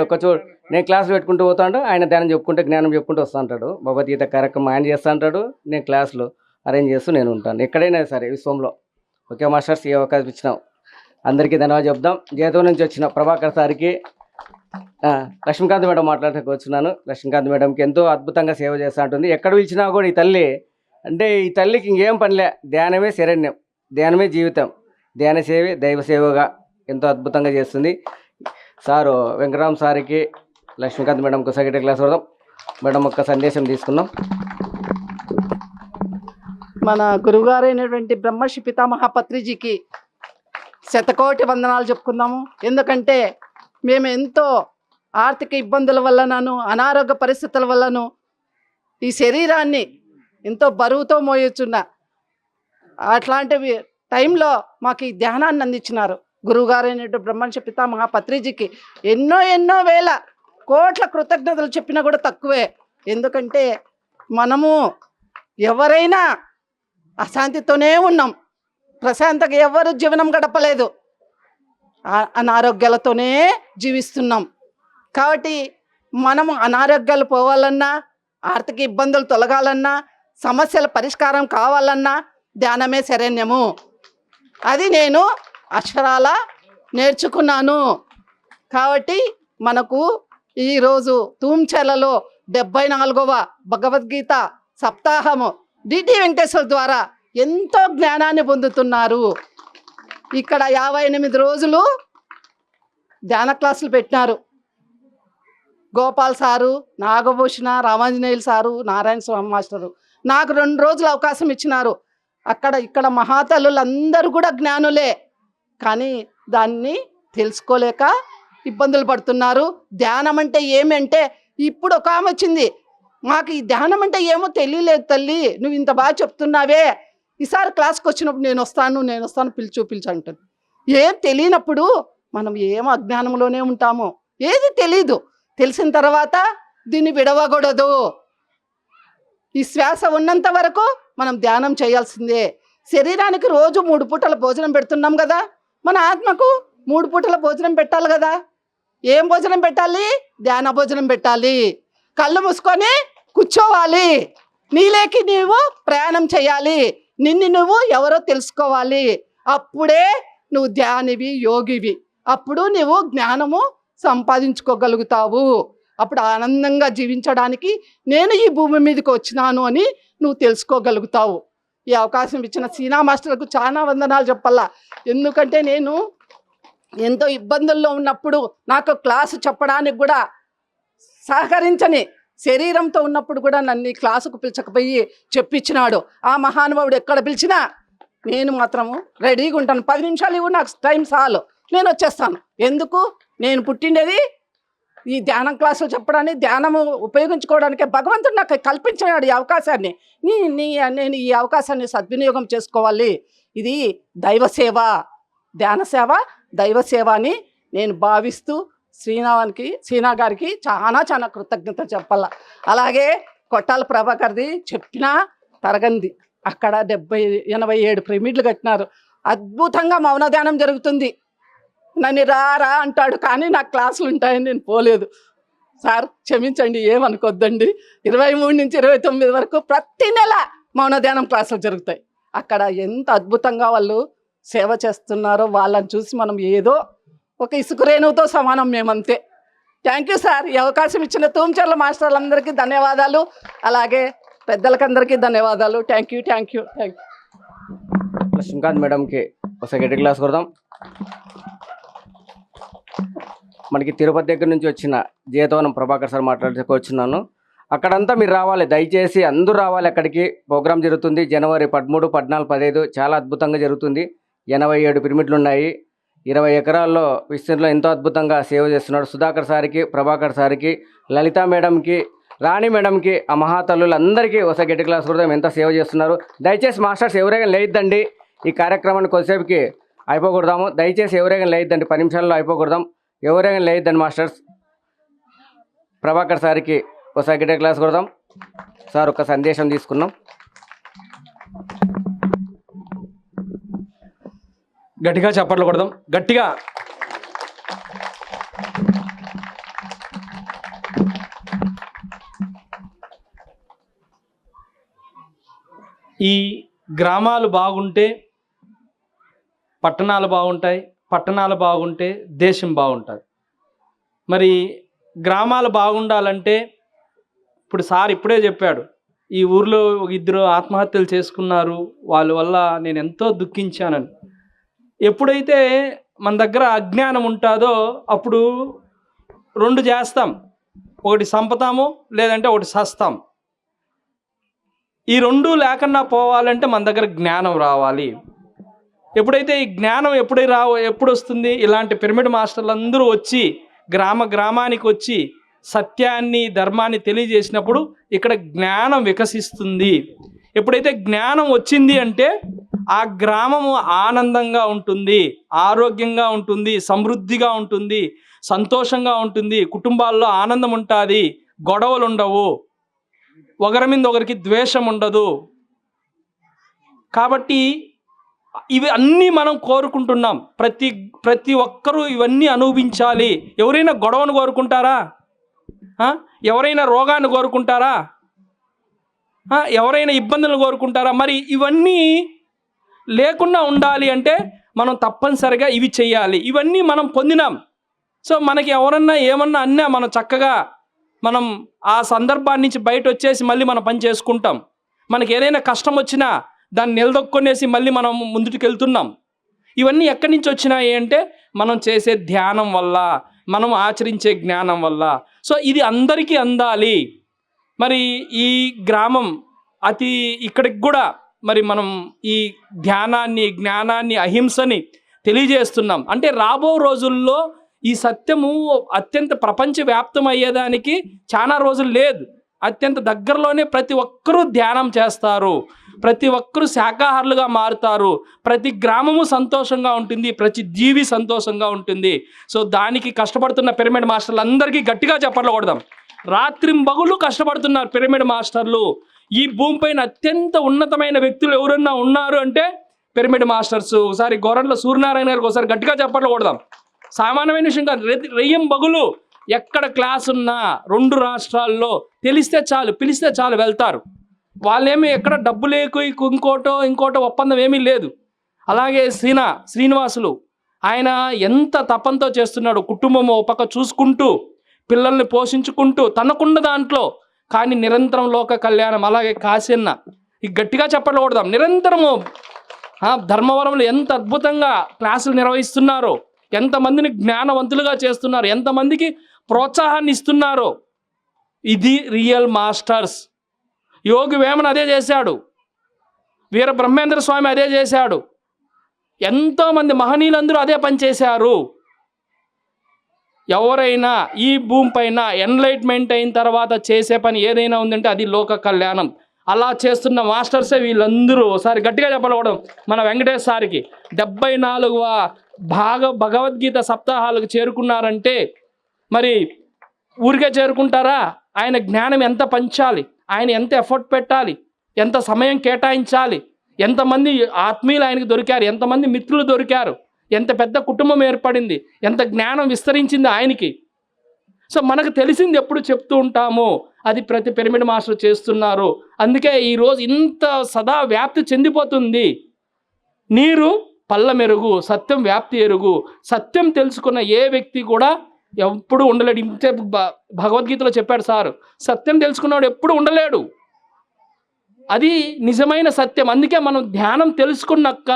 నేను క్లాసులు పెట్టుకుంటూ పోతా ఉంటాను, ఆయన ధ్యానం చెప్పుకుంటే జ్ఞానం చెప్పుకుంటూ వస్తూ ఉంటాడు. భగవద్గీత కార్యక్రమం ఆయన చేస్తూ ఉంటాడు, నేను క్లాసులు అరేంజ్ చేస్తూ నేను ఉంటాను. ఎక్కడైనా సరే విశ్వంలో. ఓకే మాస్టర్స్, ఈ అవకాశం ఇచ్చినాం. అందరికీ ధన్యవాదాలు చెప్దాం. జీతం నుంచి వచ్చిన ప్రభాకర్ సార్కి, లక్ష్మీకాంత్ మేడం మాట్లాడటానికి వచ్చినాను. లక్ష్మీకాంత్ మేడంకి ఎంతో అద్భుతంగా సేవ చేస్తూ ఉంటుంది. ఎక్కడ పిలిచినా కూడా ఈ తల్లి అంటే, ఈ తల్లికి ఇంకేం పనిలే, ధ్యానమే శరణ్యం, ధ్యానమే జీవితం, ధ్యాన సేవే దైవ సేవగా ఎంతో అద్భుతంగా చేస్తుంది. సారు వెంకటరామ్ సార్కి, లక్ష్మీకాంత్ మేడంకు సెక్రటరీ క్లాస్ వద్దాం. మేడం ఒక సందేశం తీసుకుందాం. మన గురువుగారైనటువంటి బ్రహ్మర్షి పితామహ పత్రిజీకి శతకోటి వందనాలు చెప్పుకుందాము. ఎందుకంటే మేము ఎంతో ఆర్థిక ఇబ్బందుల వల్లనను, అనారోగ్య పరిస్థితుల వల్లను ఈ శరీరాన్ని ఎంతో బరువుతో మోయొచ్చున్న అట్లాంటి టైంలో మాకు ఈ ధ్యానాన్ని అందించినారు. గురువుగారైనటువంటి బ్రహ్మర్షి పితామహ పత్రిజీకి ఎన్నో వేల కోట్ల కృతజ్ఞతలు చెప్పినా కూడా తక్కువే. ఎందుకంటే మనము ఎవరైనా అశాంతితోనే ఉన్నాం, ప్రశాంతంగా ఎవరు జీవనం గడపలేదు, అనారోగ్యాలతోనే జీవిస్తున్నాం. కాబట్టి మనము అనారోగ్యాలు పోవాలన్నా, ఆర్థిక ఇబ్బందులు తొలగాలన్నా, సమస్యల పరిష్కారం కావాలన్నా ధ్యానమే శరణ్యము. అది నేను అక్షరాల నేర్చుకున్నాను. కాబట్టి మనకు ఈరోజు తూంచెలలో 74వ భగవద్గీత సప్తాహము డిటి వెంకటేశ్వర ద్వారా ఎంతో జ్ఞానాన్ని పొందుతున్నారు. ఇక్కడ 58 రోజులు ధ్యాన క్లాసులు పెట్టినారు. గోపాల్ సారు, నాగభూషణ, రామాంజనేయులు సారు, నారాయణ స్వామి మాస్టరు నాకు 2 రోజులు అవకాశం ఇచ్చినారు. ఇక్కడ మహాతల్లులందరూ కూడా జ్ఞానులే, కానీ దాన్ని తెలుసుకోలేక ఇబ్బందులు పడుతున్నారు. ధ్యానం అంటే ఏమంటే, ఇప్పుడు ఒక ఆమె వచ్చింది, మాకు ఈ ధ్యానం అంటే ఏమో తెలియలేదు తల్లి, నువ్వు ఇంత బాగా చెప్తున్నావే, ఈసారి క్లాస్కి వచ్చినప్పుడు నేను వస్తాను పిలిచు అంటుంది. ఏం తెలియనప్పుడు మనం ఏమో అజ్ఞానంలోనే ఉంటాము, ఏది తెలీదు. తెలిసిన తర్వాత దీన్ని విడవకూడదు. ఈ శ్వాస ఉన్నంత వరకు మనం ధ్యానం చేయాల్సిందే. శరీరానికి రోజు 3 పూటల భోజనం పెడుతున్నాం కదా, మన ఆత్మకు 3 పూటల భోజనం పెట్టాలి కదా. ఏం భోజనం పెట్టాలి? ధ్యాన భోజనం పెట్టాలి. కళ్ళు మూసుకొని కూర్చోవాలి. నీలేకి నీవు ప్రయాణం చేయాలి. నిన్ను నువ్వు ఎవరో తెలుసుకోవాలి. అప్పుడే నువ్వు ధ్యానివి, యోగివి. అప్పుడు నువ్వు జ్ఞానము సంపాదించుకోగలుగుతావు. అప్పుడు ఆనందంగా జీవించడానికి నేను ఈ భూమి మీదకి వచ్చినాను అని నువ్వు తెలుసుకోగలుగుతావు. ఈ అవకాశం ఇచ్చిన సీనా మాస్టర్కు చాలా వందనాలు చెప్పాలా. ఎందుకంటే నేను ఎంతో ఇబ్బందుల్లో ఉన్నప్పుడు నాకు క్లాసు చెప్పడానికి కూడా సహకరించని శరీరంతో ఉన్నప్పుడు కూడా నన్ను ఈ క్లాసుకు పిలిచకపోయి చెప్పించినాడు. ఆ మహానుభావుడు ఎక్కడ పిలిచినా నేను మాత్రము రెడీగా ఉంటాను. 10 నిమిషాలు ఇవ్వు, నాకు టైం చాలు, నేను వచ్చేస్తాను. ఎందుకు? నేను పుట్టిండేది ఈ ధ్యానం క్లాసులు చెప్పడానికి, ధ్యానము ఉపయోగించుకోవడానికే భగవంతుడు నాకు కల్పించాడు ఈ అవకాశాన్ని. నేను ఈ అవకాశాన్ని సద్వినియోగం చేసుకోవాలి. ఇది దైవ సేవ, ధ్యాన సేవ, దైవ సేవ అని నేను భావిస్తూ శ్రీనా గారికి చాలా కృతజ్ఞత చెప్పాల. అలాగే కొట్టాల ప్రభాకర్ది చెప్పినా తరగంది. అక్కడ 87 పిరమిడ్లు కట్టినారు. అద్భుతంగా మౌన ధ్యానం జరుగుతుంది. నన్ను రా అంటాడు, కానీ నాకు క్లాసులు ఉంటాయని నేను పోలేదు. సార్ క్షమించండి, ఏమనుకోద్దండి. 23 నుంచి 29 వరకు ప్రతి నెల మౌన ధ్యానం క్లాసులు జరుగుతాయి. అక్కడ ఎంత అద్భుతంగా వాళ్ళు సేవ చేస్తున్నారో వాళ్ళని చూసి మనం ఏదో ఒక ఇసుక రేణువుతో సమానం మేమంతే. Thank you sir. ఈ అవకాశం ఇచ్చిన తూంచెర్ల మాస్టర్లందరికీ ధన్యవాదాలు. అలాగే పెద్దలకందరికీ ధన్యవాదాలు. Thank you. శ్రీకాంత్ మేడంకి ఒకసారి గట్టి క్లాస్ కొడదాం. మనకి తిరుపతి దగ్గర నుంచి వచ్చిన జీతవనం ప్రభాకర్ సార్ మాట్లాడుకొచ్చున్నాను. అక్కడంతా మీరు రావాలి, దయచేసి అందరూ రావాలి. అక్కడికి ప్రోగ్రాం జరుగుతుంది జనవరి 13, 14, 15 చాలా అద్భుతంగా జరుగుతుంది. 87 పిరమిడ్లు ఉన్నాయి. 20 ఎకరాల్లో విస్తీర్ణంలో ఎంతో అద్భుతంగా సేవ చేస్తున్నాడు. సుధాకర్ సార్కి, ప్రభాకర్ సార్కి, లలితా మేడంకి, రాణి మేడంకి, ఆ మహాతల్లులందరికీ ఒకసారి గట్టి క్లాస్ కొడదాం. ఎంత సేవ చేస్తున్నారు. దయచేసి మాస్టర్స్ ఎవరైనా లేద్దండి, ఈ కార్యక్రమాన్ని కొద్దిసేపుకి అయిపోకూడదాము. దయచేసి ఎవరైనా లేద్దండి, 10 నిమిషాల్లో అయిపోకూడదాం. ఎవరైనా లేద్దండి మాస్టర్స్. ప్రభాకర్ సార్కి ఒకసారి గట్టి క్లాస్ కొడదాం. సార్ ఒక సందేశం తీసుకున్నాం. గట్టిగా చప్పట్లు కొడదాం, గట్టిగా. ఈ గ్రామాలు బాగుంటే పట్టణాలు బాగుంటాయి, పట్టణాలు బాగుంటే దేశం బాగుంటుంది. మరి గ్రామాలు బాగుండాలంటే ఇప్పుడు సార్ ఇప్పుడే చెప్పాడు, ఈ ఊర్లో 2 ఆత్మహత్యలు చేసుకున్నారు, వాళ్ళ వల్ల నేను ఎంతో దుఃఖించానని. ఎప్పుడైతే మన దగ్గర అజ్ఞానం ఉంటుందో అప్పుడు 2 చేస్తాం, ఒకటి సంపతాము, లేదంటే ఒకటి సస్తాం. ఈ 2 లేకుండా పోవాలంటే మన దగ్గర జ్ఞానం రావాలి. ఎప్పుడైతే ఈ జ్ఞానం ఎప్పుడు వస్తుంది? ఇలాంటి పిరమిడ్ మాస్టర్లు అందరూ వచ్చి గ్రామానికి వచ్చి సత్యాన్ని, ధర్మాన్ని తెలియజేసినప్పుడు ఇక్కడ జ్ఞానం వికసిస్తుంది. ఎప్పుడైతే జ్ఞానం వచ్చింది అంటే ఆ గ్రామము ఆనందంగా ఉంటుంది, ఆరోగ్యంగా ఉంటుంది, సమృద్ధిగా ఉంటుంది, సంతోషంగా ఉంటుంది, కుటుంబాల్లో ఆనందం ఉంటుంది, గొడవలు ఉండవు, ఒకరి మీద ఒకరికి ద్వేషం ఉండదు. కాబట్టి ఇవి అన్నీ మనం కోరుకుంటున్నాం. ప్రతి ఒక్కరూ ఇవన్నీ అనుభవించాలి. ఎవరైనా గొడవను కోరుకుంటారా? ఎవరైనా రోగాన్ని కోరుకుంటారా? ఎవరైనా ఇబ్బందులను కోరుకుంటారా? మరి ఇవన్నీ లేకుండా ఉండాలి అంటే మనం తప్పనిసరిగా ఇవి చేయాలి. ఇవన్నీ మనం పొందినాం. సో మనకి ఎవరన్నా ఏమన్నా అన్నా మనం చక్కగా మనం ఆ సందర్భాన్ని నుంచి బయట వచ్చేసి మళ్ళీ మనం పని చేసుకుంటాం. మనకి ఏదైనా కష్టం వచ్చినా దాన్ని నిలదొక్కునేసి మళ్ళీ మనం ముందుకు వెళ్తున్నాం. ఇవన్నీ ఎక్కడి నుంచి వచ్చినాయి అంటే మనం చేసే ధ్యానం వల్ల, మనం ఆచరించే జ్ఞానం వల్ల. సో ఇది అందరికీ అందాలి. మరి ఈ గ్రామం ఇక్కడికి కూడా మరి మనం ఈ ధ్యానాన్ని, జ్ఞానాన్ని, అహింసని తెలియజేస్తున్నాం. అంటే రాబో రోజుల్లో ఈ సత్యము అత్యంత ప్రపంచవ్యాప్తం అయ్యేదానికి చాలా రోజులు లేదు. అత్యంత దగ్గరలోనే ప్రతి ఒక్కరూ ధ్యానం చేస్తారు, ప్రతి ఒక్కరూ శాకాహారులుగా మారుతారు, ప్రతి గ్రామము సంతోషంగా ఉంటుంది, ప్రతి జీవి సంతోషంగా ఉంటుంది. సో దానికి కష్టపడుతున్న పిరమిడ్ మాస్టర్లు అందరికీ గట్టిగా చప్పట్లు కొడదాం. రాత్రింబగళ్ళు కష్టపడుతున్నారు పిరమిడ్ మాస్టర్లు. ఈ భూమిపైన అత్యంత ఉన్నతమైన వ్యక్తులు ఎవరన్నా ఉన్నారు అంటే పిరమిడ్ మాస్టర్స్. ఒకసారి గోరంట్ల సూర్యనారాయణ గారికి ఒకసారి గట్టిగా చెప్పట్లు కొడదాం. సామాన్యమైన విషయం కాదు. రెయ్యం బగులు ఎక్కడ క్లాస్ ఉన్నా 2 రాష్ట్రాల్లో తెలిస్తే చాలు, పిలిస్తే చాలు వెళ్తారు. వాళ్ళేమి ఎక్కడ డబ్బు లేకు ఇంకోటో ఒప్పందం ఏమీ లేదు. అలాగే శ్రీనివాసులు ఆయన ఎంత తపంతో చేస్తున్నాడు. కుటుంబం ఒక పక్క చూసుకుంటూ పిల్లల్ని పోషించుకుంటూ తనకున్న దాంట్లో కానీ నిరంతరం లోక కళ్యాణం. అలాగే కాశీన్న ఈ గట్టిగా చెప్పట్లు కొడదాం. నిరంతరము ధర్మవరంలో ఎంత అద్భుతంగా క్లాసులు నిర్వహిస్తున్నారో, ఎంతమందిని జ్ఞానవంతులుగా చేస్తున్నారు, ఎంతమందికి ప్రోత్సాహాన్ని ఇస్తున్నారో. ఇది రియల్ మాస్టర్స్. యోగి వేమన అదే చేశాడు, వీర బ్రహ్మేంద్ర స్వామి అదే చేశాడు, ఎంతోమంది మహనీయులందరూ అదే పని చేశారు. ఎవరైనా ఈ భూమి పైన ఎన్లైట్మెంట్ అయిన తర్వాత చేసే పని ఏదైనా ఉందంటే అది లోక కళ్యాణం. అలా చేస్తున్న మాస్టర్సే వీళ్ళందరూ. ఒకసారి గట్టిగా చెప్పకూడదు మన వెంకటేష్ సార్కి 74వ భగవద్గీత సప్తాహాలకు చేరుకున్నారంటే మరి ఊరికే చేరుకుంటారా? ఆయన జ్ఞానం ఎంత పంచాలి, ఆయన ఎంత ఎఫర్ట్ పెట్టాలి, ఎంత సమయం కేటాయించాలి, ఎంతమంది ఆత్మీయులు ఆయనకు దొరికారు, ఎంతమంది మిత్రులు దొరికారు, ఎంత పెద్ద కుటుంబం ఏర్పడింది, ఎంత జ్ఞానం విస్తరించింది ఆయనకి. సో మనకు తెలిసింది ఎప్పుడు చెప్తూ ఉంటాము, అది ప్రతి పిరమిడ్ మాస్టర్ చేస్తున్నారు. అందుకే ఈరోజు ఇంత సదా వ్యాప్తి చెందిపోతుంది. నీరు పల్ల మెరుగు, సత్యం వ్యాప్తి ఎరుగు. సత్యం తెలుసుకున్న ఏ వ్యక్తి కూడా ఎప్పుడు ఉండలేడు. ఇంతే భగవద్గీతలో చెప్పాడు సారు, సత్యం తెలుసుకున్నాడు ఎప్పుడు ఉండలేడు. అది నిజమైన సత్యం. అందుకే మనం ధ్యానం తెలుసుకున్నాక,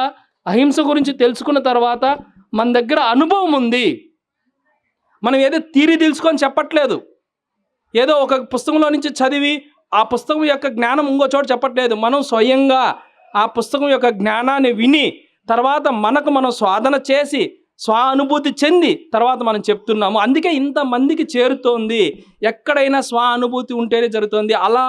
అహింస గురించి తెలుసుకున్న తర్వాత మన దగ్గర అనుభవం ఉంది. మనం ఏదో థియరీ తెలుసుకొని చెప్పట్లేదు, ఏదో ఒక పుస్తకంలో నుంచి చదివి ఆ పుస్తకం యొక్క జ్ఞానం ఇంకో చోట చెప్పట్లేదు. మనం స్వయంగా ఆ పుస్తకం యొక్క జ్ఞానాన్ని విని తర్వాత మనం స్వాదన చేసి స్వానుభూతి చెంది తర్వాత మనం చెప్తున్నాము. అందుకే ఇంతమందికి చేరుతోంది. ఎక్కడైనా స్వానుభూతి ఉంటేనే జరుగుతుంది. అలా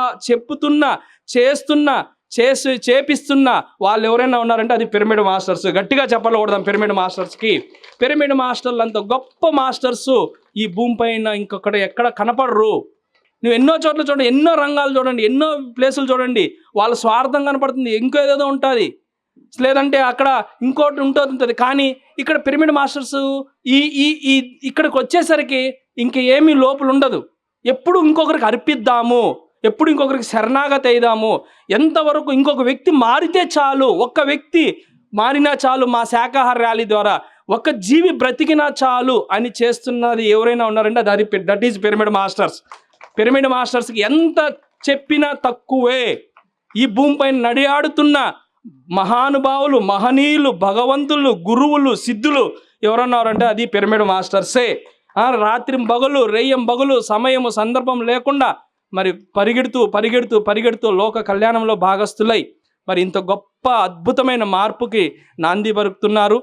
చేపిస్తున్న వాళ్ళు ఎవరైనా ఉన్నారంటే అది పిరమిడ్ మాస్టర్స్. గట్టిగా చెప్పకూడదాం పిరమిడ్ మాస్టర్స్కి. పిరమిడ్ మాస్టర్లు అంత గొప్ప మాస్టర్స్ ఈ భూమిపైన ఇంకొకటి ఎక్కడ కనపడరు. నువ్వు ఎన్నో చోట్ల చూడండి, ఎన్నో రంగాలు చూడండి, ఎన్నో ప్లేసులు చూడండి, వాళ్ళ స్వార్థం కనపడుతుంది, ఇంకో ఏదో ఉంటుంది, లేదంటే అక్కడ ఇంకోటి ఉంటుంది. కానీ ఇక్కడ పిరమిడ్ మాస్టర్స్ ఇక్కడికి వచ్చేసరికి ఇంక ఏమీ లోపల ఉండదు. ఎప్పుడు ఇంకొకరికి అర్పిద్దాము, ఎప్పుడు ఇంకొకరికి శరణాగతి అయిదాము. ఎంతవరకు ఇంకొక వ్యక్తి మారితే చాలు, ఒక్క వ్యక్తి మారినా చాలు, మా శాకాహార ర్యాలీ ద్వారా ఒక జీవి బ్రతికినా చాలు అని చేస్తున్నది ఎవరైనా ఉన్నారంటే that is pyramid masters. Pyramid మాస్టర్స్కి ఎంత చెప్పినా తక్కువే. ఈ భూమిపైన నడియాడుతున్న మహానుభావులు, మహనీయులు, భగవంతులు, గురువులు, సిద్ధులు ఎవరన్నారంటే అది పిరమిడ్ మాస్టర్సే. రాత్రి బగులు, రెయ్యం బగులు, సమయము సందర్భం లేకుండా మరి పరిగెడుతూ లోక కళ్యాణంలో భాగస్థులై మరి ఇంత గొప్ప అద్భుతమైన మార్పుకి నాంది పలుకుతున్నారు.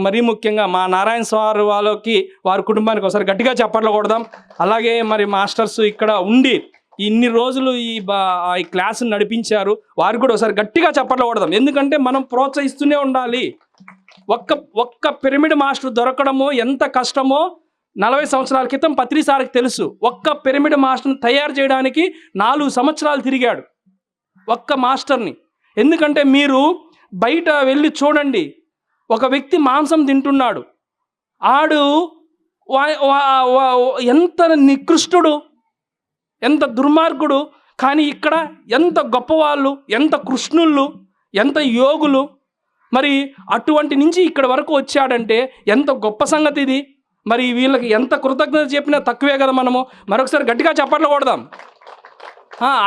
మరీ ముఖ్యంగా మా నారాయణ స్వామి వారి కుటుంబానికి ఒకసారి గట్టిగా చప్పట్లు కొడదాం. అలాగే మరి మాస్టర్స్ ఇక్కడ ఉండి ఇన్ని రోజులు ఈ క్లాసును నడిపించారు, వారికి కూడా ఒకసారి గట్టిగా చప్పట్లు కొడదాం. ఎందుకంటే మనం ప్రోత్సహిస్తూనే ఉండాలి. ఒక్క పిరమిడ్ మాస్టర్ దొరకడమో ఎంత కష్టమో 40 సంవత్సరాల క్రితం పత్రిసారికి తెలుసు. ఒక్క పిరమిడ్ మాస్టర్ని తయారు చేయడానికి 4 సంవత్సరాలు తిరిగాడు ఒక్క మాస్టర్ని. ఎందుకంటే మీరు బయట వెళ్ళి చూడండి, ఒక వ్యక్తి మాంసం తింటున్నాడు, ఆడు ఎంత నికృష్టుడు, ఎంత దుర్మార్గుడు. కానీ ఇక్కడ ఎంత గొప్పవాళ్ళు, ఎంత కృష్ణుళ్ళు, ఎంత యోగులు. మరి అటువంటి నుంచి ఇక్కడ వరకు వచ్చాడంటే ఎంత గొప్ప సంగతి ఇది. మరి వీళ్ళకి ఎంత కృతజ్ఞత చెప్పినా తక్కువే కదా. మనము మరొకసారి గట్టిగా చప్పట్లు కొడదాం.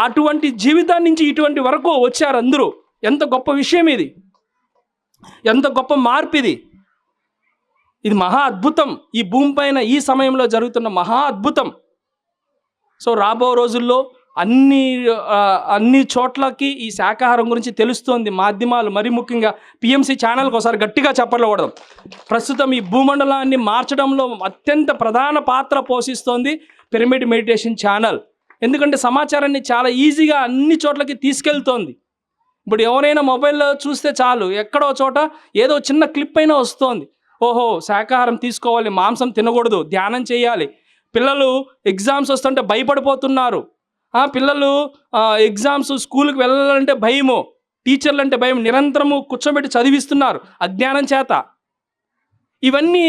అటువంటి జీవితాన్ని నుంచి ఇటువంటి వరకు వచ్చారు అందరూ. ఎంత గొప్ప విషయం ఇది, ఎంత గొప్ప మార్పు ఇది. ఇది మహా అద్భుతం. ఈ భూమిపైన ఈ సమయంలో జరుగుతున్న మహా అద్భుతం. సో రాబో రోజుల్లో అన్ని చోట్లకి ఈ శాకాహారం గురించి తెలుస్తోంది. మాధ్యమాలు మరీ ముఖ్యంగా పిఎంసి ఛానల్కి ఒకసారి గట్టిగా చప్పట్లు కొడదాం. ప్రస్తుతం ఈ భూమండలాన్ని మార్చడంలో అత్యంత ప్రధాన పాత్ర పోషిస్తోంది పిరమిడ్ మెడిటేషన్ ఛానల్. ఎందుకంటే సమాచారాన్ని చాలా ఈజీగా అన్ని చోట్లకి తీసుకెళ్తోంది. ఇప్పుడు ఎవరైనా మొబైల్లో చూస్తే చాలు, ఎక్కడో చోట ఏదో చిన్న క్లిప్ అయినా వస్తోంది. ఓహో, శాకాహారం తీసుకోవాలి, మాంసం తినకూడదు, ధ్యానం చేయాలి. పిల్లలు ఎగ్జామ్స్ వస్తుంటే భయపడిపోతున్నారు. పిల్లలు ఎగ్జామ్స్ స్కూల్కి వెళ్ళాలంటే భయము, టీచర్లు అంటే భయం, నిరంతరము కూర్చోబెట్టి చదివిస్తున్నారు అజ్ఞానం చేత. ఇవన్నీ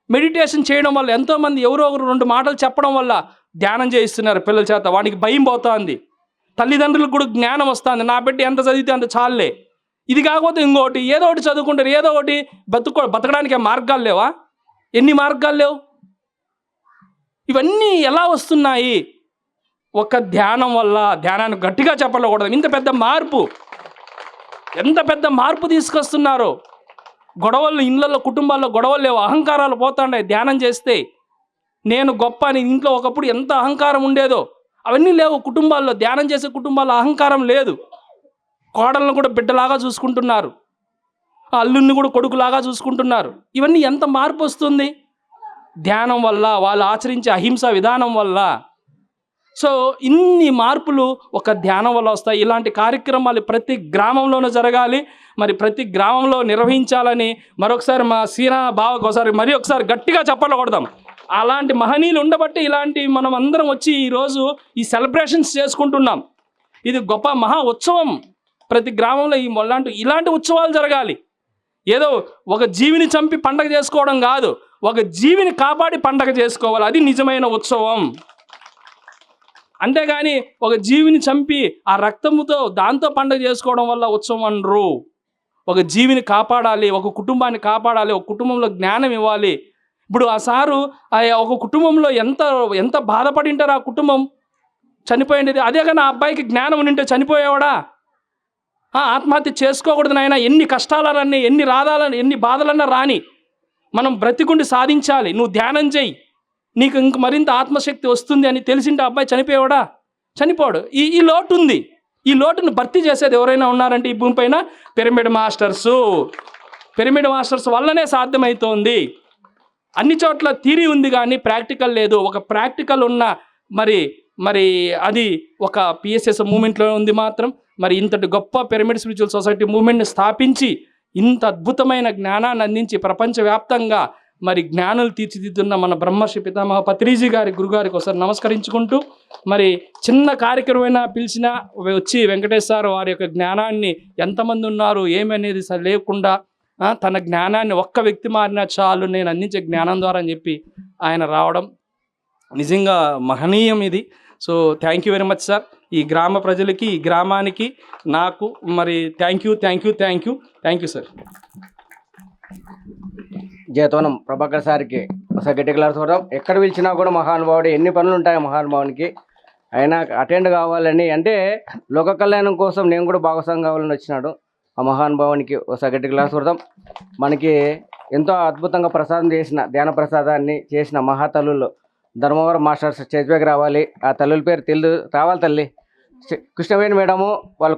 మెడిటేషన్ చేయడం వల్ల, ఎంతోమంది ఎవరో ఒకరు 2 మాటలు చెప్పడం వల్ల ధ్యానం చేయిస్తున్నారు పిల్లల చేత. వాడికి భయం పోతుంది, తల్లిదండ్రులకు కూడా జ్ఞానం వస్తుంది, నా బిడ్డ ఎంత చదివితే అంత చాలులే. ఇది కాకపోతే ఇంకోటి, ఏదో ఒకటి చదువుకుంటారు, ఏదో ఒకటి బతకడానికి మార్గాలు లేవా? ఎన్ని మార్గాలు లేవు? ఇవన్నీ ఎలా వస్తున్నాయి? ఒక ధ్యానం వల్ల. ధ్యానాన్ని గట్టిగా చెప్పకూడదు. ఇంత పెద్ద మార్పు, ఎంత పెద్ద మార్పు తీసుకొస్తున్నారు. గొడవలు, ఇళ్ళల్లో కుటుంబాల్లో గొడవలు లేవు, అహంకారాలు పోతాండాయి ధ్యానం చేస్తే. నేను గొప్ప అని ఇంట్లో ఒకప్పుడు ఎంత అహంకారం ఉండేదో అవన్నీ లేవు కుటుంబాల్లో. ధ్యానం చేసే కుటుంబాల్లో అహంకారం లేదు. కోడలను కూడా బిడ్డలాగా చూసుకుంటున్నారు, అల్లుడిని కూడా కొడుకులాగా చూసుకుంటున్నారు. ఇవన్నీ ఎంత మార్పు వస్తుంది? ధ్యానం వల్ల, వాళ్ళు ఆచరించే అహింస విధానం వల్ల. సో ఇన్ని మార్పులు ఒక ధ్యానం వల్ల వస్తాయి. ఇలాంటి కార్యక్రమాలు ప్రతి గ్రామంలోనూ జరగాలి, మరి ప్రతి గ్రామంలో నిర్వహించాలని మరొకసారి మా సీనా బావకు ఒకసారి గట్టిగా చెప్పలు కొడదాం. అలాంటి మహనీయులు ఉండబట్టి ఇలాంటి మనం అందరం వచ్చి ఈరోజు ఈ సెలబ్రేషన్స్ చేసుకుంటున్నాం. ఇది గొప్ప మహా ఉత్సవం. ప్రతి గ్రామంలో ఇలాంటి ఉత్సవాలు జరగాలి. ఏదో ఒక జీవిని చంపి పండగ చేసుకోవడం కాదు, ఒక జీవిని కాపాడి పండగ చేసుకోవాలి. అది నిజమైన ఉత్సవం. అంతేగాని ఒక జీవిని చంపి ఆ రక్తముతో దాంతో పండగ చేసుకోవడం వల్ల ఉత్సవం అనరు. ఒక జీవిని కాపాడాలి, ఒక కుటుంబాన్ని కాపాడాలి, ఒక కుటుంబంలో జ్ఞానం ఇవ్వాలి. ఇప్పుడు ఆ సారు ఒక కుటుంబంలో ఎంత బాధపడి ఉంటారు, ఆ కుటుంబం చనిపోయింది. అదే కానీ ఆ అబ్బాయికి జ్ఞానం ఉంటే చనిపోయేవాడా? ఆత్మహత్య చేసుకోకూడదు నాయన. ఎన్ని కష్టాలన్నీ, ఎన్ని బాధలన్నా రాని, మనం బ్రతికుండి సాధించాలి. నువ్వు ధ్యానం చేయి, నీకు ఇంక మరింత ఆత్మశక్తి వస్తుంది అని తెలిసింటే అబ్బాయి చనిపోయాడా? చనిపోడు. ఈ లోటు ఉంది. ఈ లోటును భర్తీ చేసేది ఎవరైనా ఉన్నారంటే ఈ భూమిపైన పిరమిడ్ మాస్టర్స్ వల్లనే సాధ్యమవుతోంది. అన్ని చోట్ల థియరీ ఉంది కానీ ప్రాక్టికల్ లేదు. ఒక ప్రాక్టికల్ ఉన్న మరి అది ఒక పిఎస్ఎస్ మూమెంట్లో ఉంది మాత్రం. మరి ఇంతటి గొప్ప పిరమిడ్ స్పిరిచువల్ సొసైటీ మూమెంట్ని స్థాపించి ఇంత అద్భుతమైన జ్ఞానాన్ని అందించి ప్రపంచవ్యాప్తంగా మరి జ్ఞానులు తీర్చిదిద్దున్న మన బ్రహ్మర్షి పితామహ పత్రిజీ గారి గురుగారికి ఒకసారి నమస్కరించుకుంటూ, మరి చిన్న కార్యక్రమమైనా పిలిచినా వచ్చి వెంకటేశ్వర వారి యొక్క జ్ఞానాన్ని ఎంతమంది ఉన్నారు ఏమనేది లేకుండా తన జ్ఞానాన్ని ఒక్క వ్యక్తి మారినా చాలు నేను అందించే జ్ఞానం ద్వారా అని చెప్పి ఆయన రావడం నిజంగా మహనీయం ఇది. So thank you very much sir. ఈ గ్రామ ప్రజలకి, ఈ గ్రామానికి, నాకు మరి థ్యాంక్ యూ సార్. జయతోనం ప్రభాకర్ సార్కి ఒకసారి గట్టి క్లాస్ చూడడం. ఎక్కడ పిలిచినా కూడా మహానుభావుడు, ఎన్ని పనులు ఉంటాయి మహానుభావునికి, అయినా అటెండ్ కావాలని, అంటే లోక కళ్యాణం కోసం నేను కూడా భాగస్వామి కావాలని వచ్చినాడు. ఆ మహానుభావునికి ఒకసారి గట్టి క్లాస్ చూడదాం. మనకి ఎంతో అద్భుతంగా ప్రసాదం చేసిన, ధ్యాన ప్రసాదాన్ని చేసిన మహాతల్లులు ధర్మవరం మాస్టర్స్ స్టేజ్ పైకి రావాలి. ఆ తల్లుల పేరు రావాలి తల్లి కృష్ణవేణి మేడము, వాళ్ళ